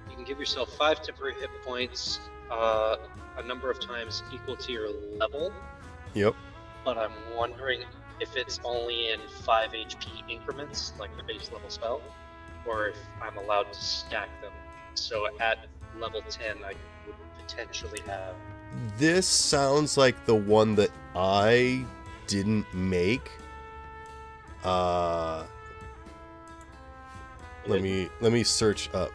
you can give yourself 5 temporary hit points a number of times equal to your level, Yep. but I'm wondering if it's only in 5 HP increments, like the base level spell, or if I'm allowed to stack them. So at level 10, I would potentially have. This sounds like the one that I didn't make. Let me search up.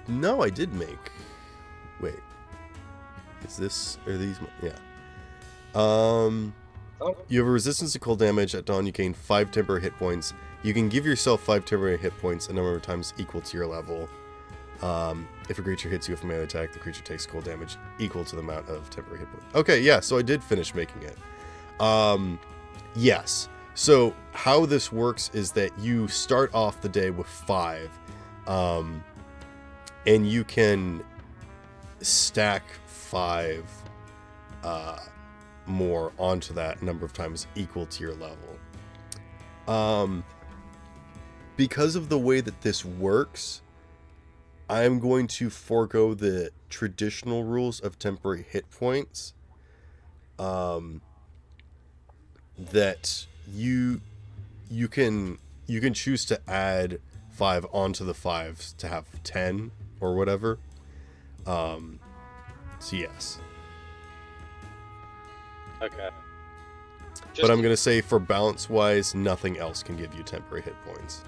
No, I did make. Wait, is this are these? Yeah. You have a resistance to cold damage. At dawn, you gain 5 temporary hit points. You can give yourself 5 temporary hit points a number of times equal to your level. If a creature hits you with a melee attack, the creature takes cold damage equal to the amount of temporary hit points. Okay, yeah, so I did finish making it. Yes. So how this works is that you start off the day with 5, and you can stack 5 more onto that number of times equal to your level. Because of the way that this works, I'm going to forego the traditional rules of temporary hit points. That you can choose to add 5 onto the 5s to have 10 or whatever. So yes. Okay. But I'm going to say for balance wise, nothing else can give you temporary hit points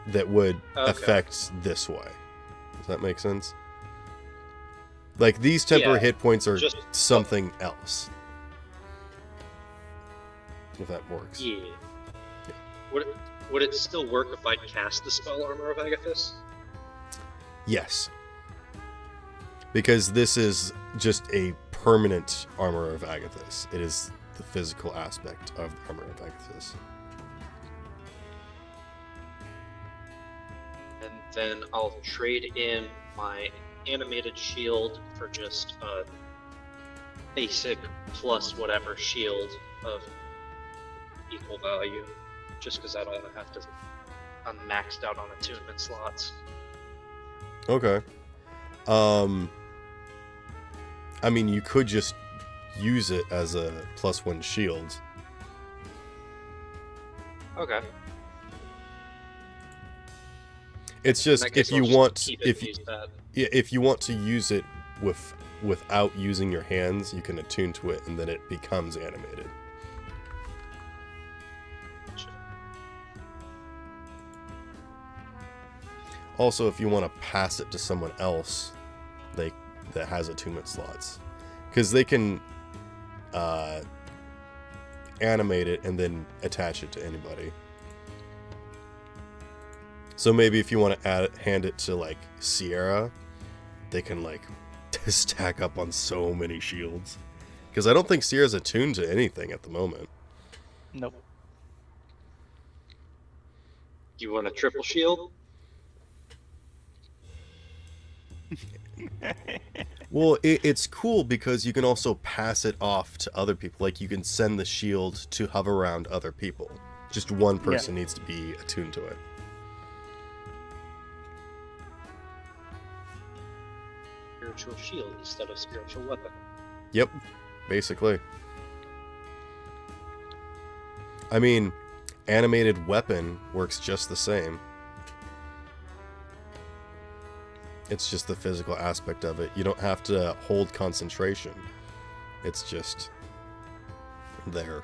that would affect this way. Does that make sense? Like these temporary hit points are something else. If that works. Yeah. Would it still work if I cast the spell Armor of Agathis? Yes. Because this is just a permanent Armor of Agathis. It is the physical aspect of the Armor of Agathis. And then I'll trade in my animated shield for just a basic plus whatever shield of equal value, just because I don't have to. I'm maxed out on attunement slots. Okay. I mean, you could just use it as a +1 shield. Okay. It's just if you want to use it without using your hands, you can attune to it, and then it becomes animated. Also, if you want to pass it to someone else, that has attunement slots, because they can animate it and then attach it to anybody. So maybe if you want to hand it to like Sierra, they can like stack up on so many shields. Because I don't think Sierra's attuned to anything at the moment. Nope. You want a triple shield? Well, it's cool because you can also pass it off to other people. Like you can send the shield to hover around other people. Just one person needs to be attuned to it. Spiritual shield instead of spiritual weapon. Yep, basically. I mean, animated weapon works just the same. It's just the physical aspect of it. You don't have to hold concentration. It's just there.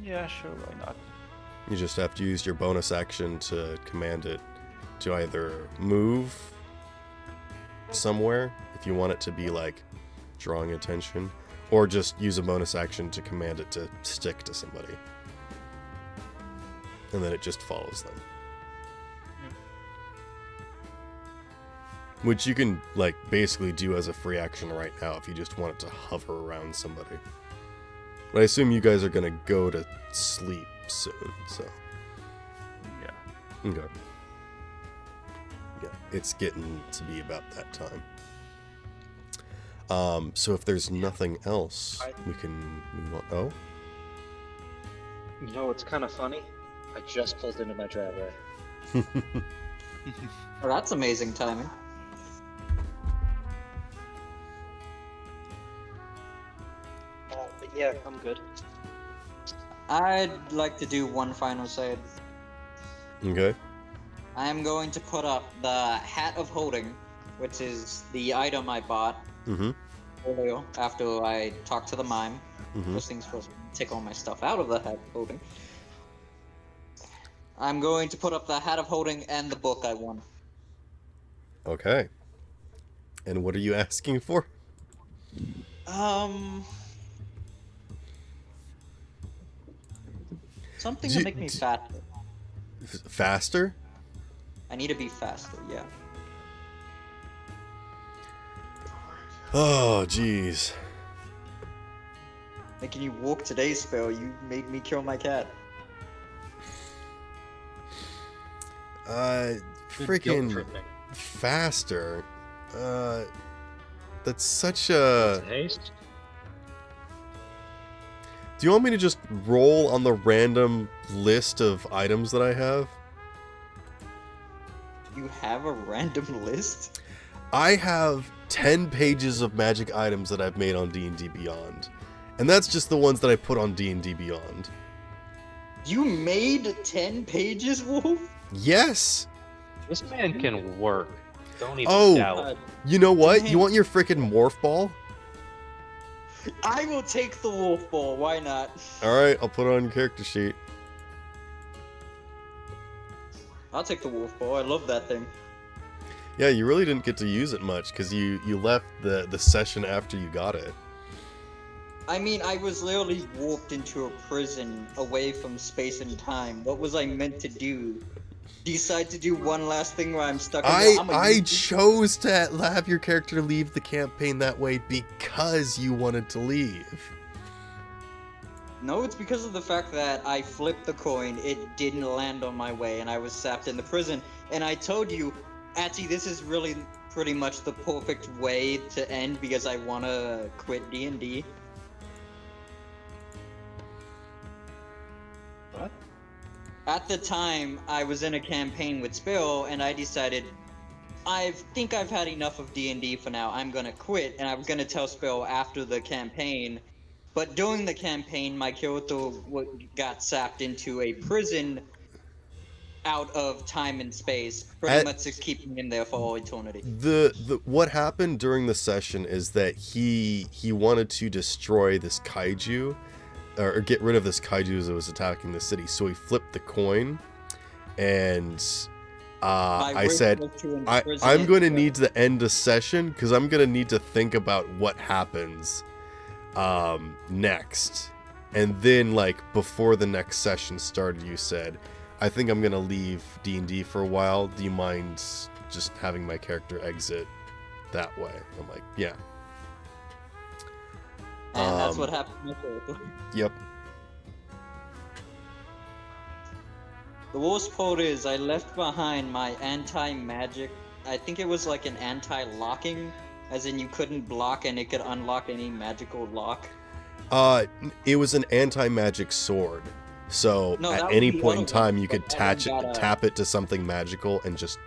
Yeah, sure, why not? You just have to use your bonus action to command it to either move somewhere, if you want it to be like drawing attention, or just use a bonus action to command it to stick to somebody. And then it just follows them. Which you can, like, basically do as a free action right now if you just want it to hover around somebody. But I assume you guys are gonna go to sleep soon, so. Yeah. Okay. Yeah, it's getting to be about that time. So if there's nothing else, we can move on. Oh? You know, it's kind of funny. I just pulled into my driveway. Oh, that's amazing timing. But yeah, I'm good. I'd like to do one final save. Okay. I am going to put up the Hat of Holding, which is the item I bought Mm-hmm. earlier after I talked to the mime. Mm-hmm. Those things supposed to take all my stuff out of the Hat of Holding. I'm going to put up the Hat of Holding and the book I won. Okay. And what are you asking for? Something Do to you- make me faster. Faster? I need to be faster, yeah. Oh, jeez. Making you walk today's spell, you made me kill my cat. Good guilt Freaking tripping. faster. That's such It's a... haste. Do you want me to just roll on the random list of items that I have? You have a random list? I have 10 pages of magic items that I've made on D&D Beyond. And that's just the ones that I put on D&D Beyond. You made 10 pages, Wolf? Yes! This man can work. Don't even Oh. doubt. You know what? You want your frickin' morph ball? I will take the wolf ball, why not? Alright, I'll put it on your character sheet. I'll take the wolf ball, I love that thing. Yeah, you really didn't get to use it much, because you left the session after you got it. I mean, I was literally warped into a prison away from space and time. What was I meant to do? Decide to do one last thing where I'm stuck in I chose to have your character leave the campaign that way because you wanted to leave. No, it's because of the fact that I flipped the coin, it didn't land on my way, and I was sapped in the prison. And I told you, Atty, this is really pretty much the perfect way to end because I want to quit D&D. What? At the time, I was in a campaign with Spill, and I decided, I think I've had enough of D&D for now, I'm gonna quit, and I was gonna tell Spill after the campaign. But during the campaign, my character got sapped into a prison out of time and space, pretty much to keep me in there for all eternity. The what happened during the session is that he wanted to destroy this kaiju, or get rid of this kaiju that was attacking the city. So he flipped the coin, and My I wish said, was to imprison I'm going to it. need to end the session because I'm going to need to think about what happens next. And then, like, before the next session started, you said, I think I'm going to leave D&D for a while. Do you mind just having my character exit that way? I'm like, yeah. And that's what happened to my character. Yep. The worst part is I left behind my anti-magic. I think it was like an anti-locking, as in you couldn't block and it could unlock any magical lock. It was an anti-magic sword. So No, that at was any the point in other time, one, you but could that one got a- tap it to something magical and just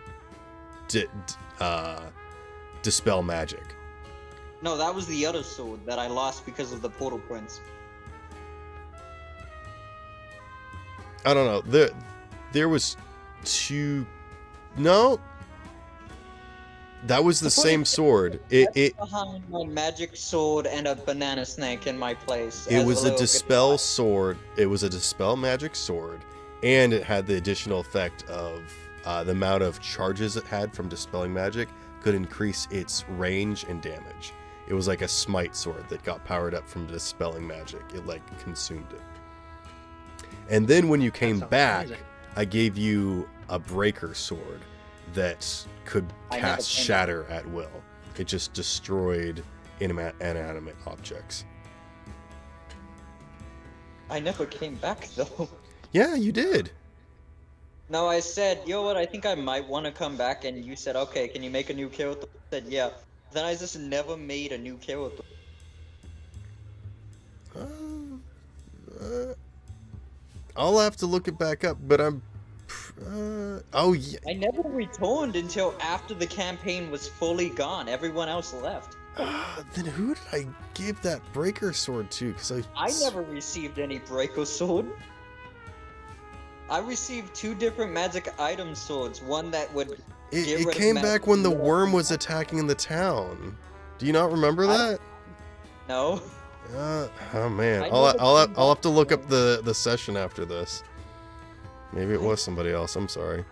dispel magic. No, that was the other sword that I lost because of the Portal Prince. I don't know. There was two. No, that was the same sword. It Behind my magic sword and a banana snake in my place. it as was a little dispel goodbye. sword. It was a dispel magic sword, And it had the additional effect of the amount of charges it had from dispelling magic could increase its range and damage. It was like a smite sword that got powered up from dispelling magic. It like consumed it. And then when you came sounds back, amazing. I gave you a breaker sword that could I never cast came shatter at will. It just destroyed inanimate objects. I never came back though. Yeah, you did. No, I said, yo, what? I think I might want to come back, and you said, okay, can you make a new character? I said, yeah. Then I just never made a new character. I'll have to look it back up, but I'm. Oh yeah. I never returned until after the campaign was fully gone. Everyone else left. Then who did I give that breaker sword to? Because I never received any breaker sword. I received 2 different magic item swords. One that would get It rid of came magic back when the heal. worm was attacking in the town. Do you not remember that? No. Oh man, I I'll never I'll came I'll have back to look up then. the session after this. Maybe it was somebody else. I'm sorry.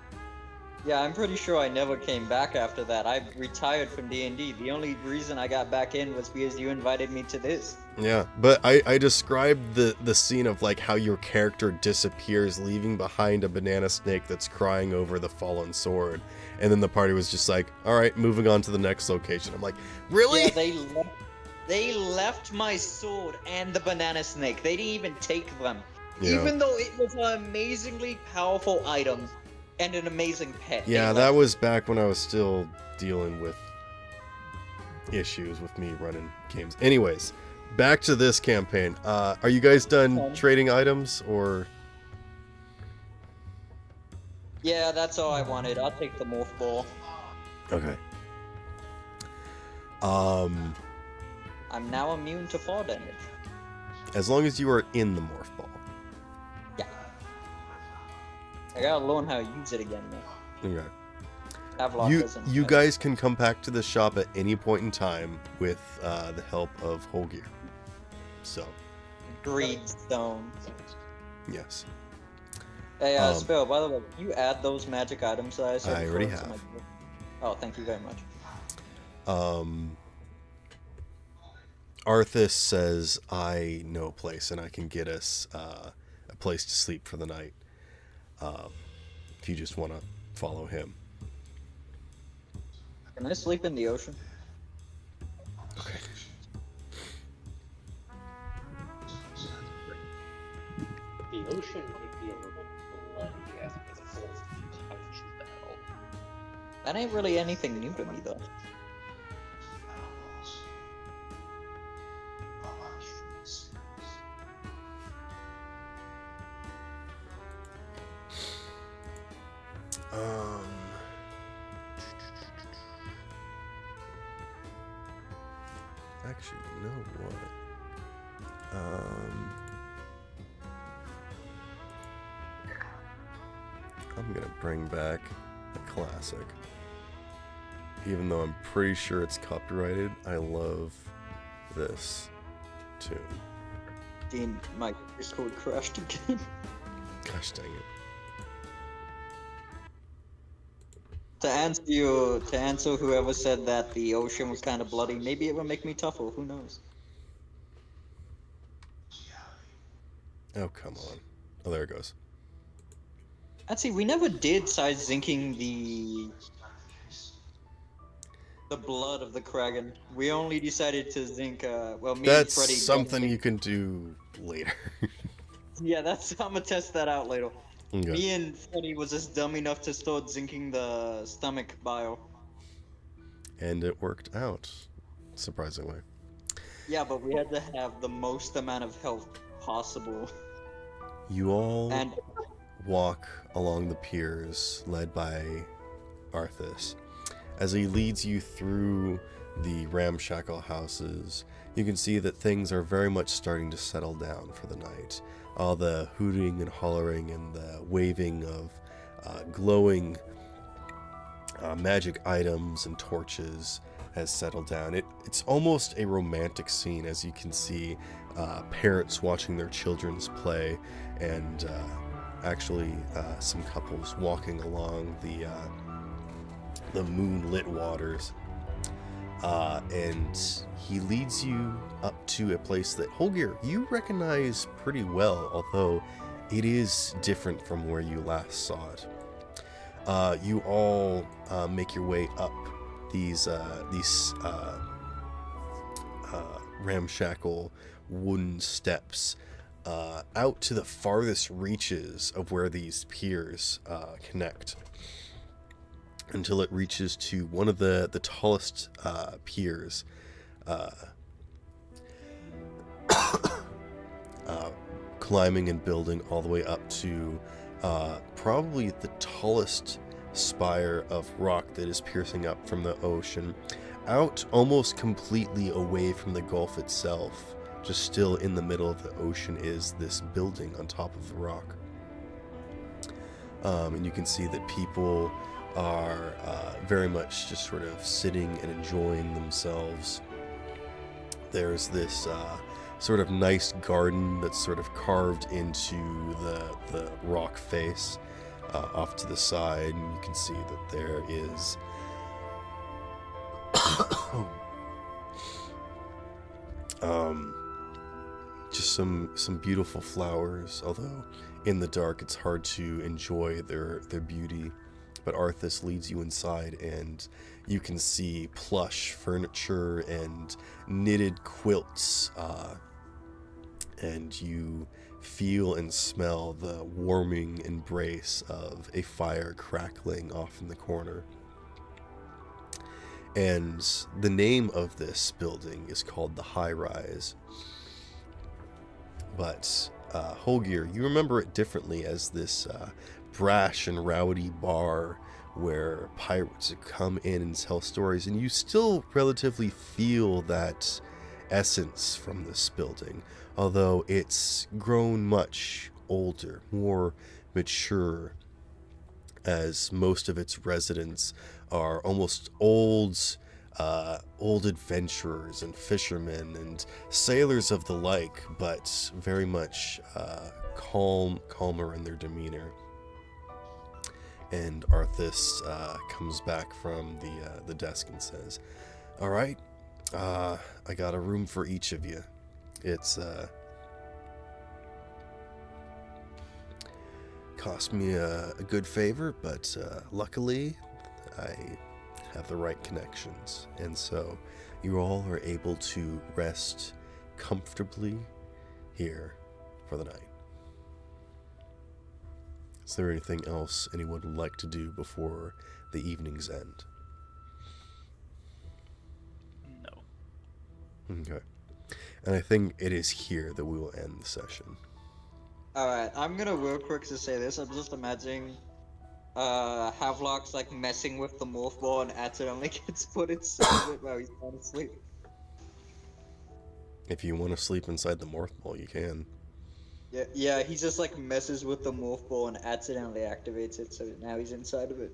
Yeah, I'm pretty sure I never came back after that. I retired from D&D. The only reason I got back in was because you invited me to this. Yeah, but I described the scene of like how your character disappears, leaving behind a banana snake that's crying over the fallen sword, and then the party was just like, all right, moving on to the next location. I'm like, really? Yeah, they left my sword and the banana snake. They didn't even take them. Yeah. Even though it was an amazingly powerful item and an amazing pet. they Yeah, left that was back when I was still dealing with issues with me running games. Anyways, back to this campaign. Are you guys done trading items, or? Yeah, that's all I wanted. I'll take the morph ball. Okay. I'm now immune to fall damage. As long as you are in the morph ball. Yeah. I gotta learn how to use it again, man. Okay. Havelock doesn't. You guys can come back to the shop at any point in time with the help of Holgear. So, Greed stone. yes. Hey, Um, Spill, by the way, can you add those magic items that I said I before already to have. my group? Oh, thank you very much. Arthas says, I know a place and I can get us a place to sleep for the night. If you just want to follow him. Can I sleep in the ocean? Okay. The ocean might be a little bloody after the whole touch battle. That ain't really anything new to me, though. Actually, you know what? I'm gonna bring back a classic. Even though I'm pretty sure it's copyrighted, I love this tune. Dean, my Discord crashed again. Gosh dang it. To answer whoever said that the ocean was kind of bloody, maybe it would make me tougher. Who knows? Oh, come on. Oh, there it goes. Actually, we never did start zinking the blood of the Kraken. We only decided to zinc. Well, me That's and Freddy. something you can do later. Yeah, I'm gonna test that out later. Okay. Me and Freddy was just dumb enough to start zinking the stomach bio. And it worked out, surprisingly. Yeah, but we had to have the most amount of health possible. You all And walk along the piers led by Arthas. As he leads you through the ramshackle houses, you can see that things are very much starting to settle down for the night. All the hooting and hollering and the waving of glowing magic items and torches has settled down. It's almost a romantic scene, as you can see parents watching their children's play and actually some couples walking along the moonlit waters. And he leads you up to a place that, Holger, you recognize pretty well, although it is different from where you last saw it. You all make your way up these ramshackle wooden steps out to the farthest reaches of where these piers connect, until it reaches to one of the tallest piers, climbing and building all the way up to probably the tallest spire of rock that is piercing up from the ocean, out almost completely away from the gulf itself. Just still in the middle of the ocean is this building on top of the rock. And you can see that people are very much just sort of sitting and enjoying themselves. There's this sort of nice garden that's sort of carved into the rock face off to the side, and you can see that there is just some beautiful flowers, although in the dark it's hard to enjoy their beauty. But Arthas leads you inside, and you can see plush furniture and knitted quilts, and you feel and smell the warming embrace of a fire crackling off in the corner. And the name of this building is called the High Rise. But Holger, you remember it differently as this brash and rowdy bar where pirates come in and tell stories, and you still relatively feel that essence from this building, although it's grown much older, more mature, as most of its residents are almost old adventurers and fishermen and sailors of the like, but very much calmer in their demeanor. And Arthas comes back from the desk and says, "All right, I got a room for each of you. It's cost me a good favor, but luckily I have the right connections, and so you all are able to rest comfortably here for the night." Is there anything else anyone would like to do before the evening's end? No. Okay. And I think it is here that we will end the session. Alright, I'm gonna real quick to say this. I'm just imagining Havelock's like messing with the morph ball and accidentally gets put inside of it while he's trying to sleep. If you want to sleep inside the morph ball, you can. Yeah, he just like messes with the morph ball and accidentally activates it, so now he's inside of it.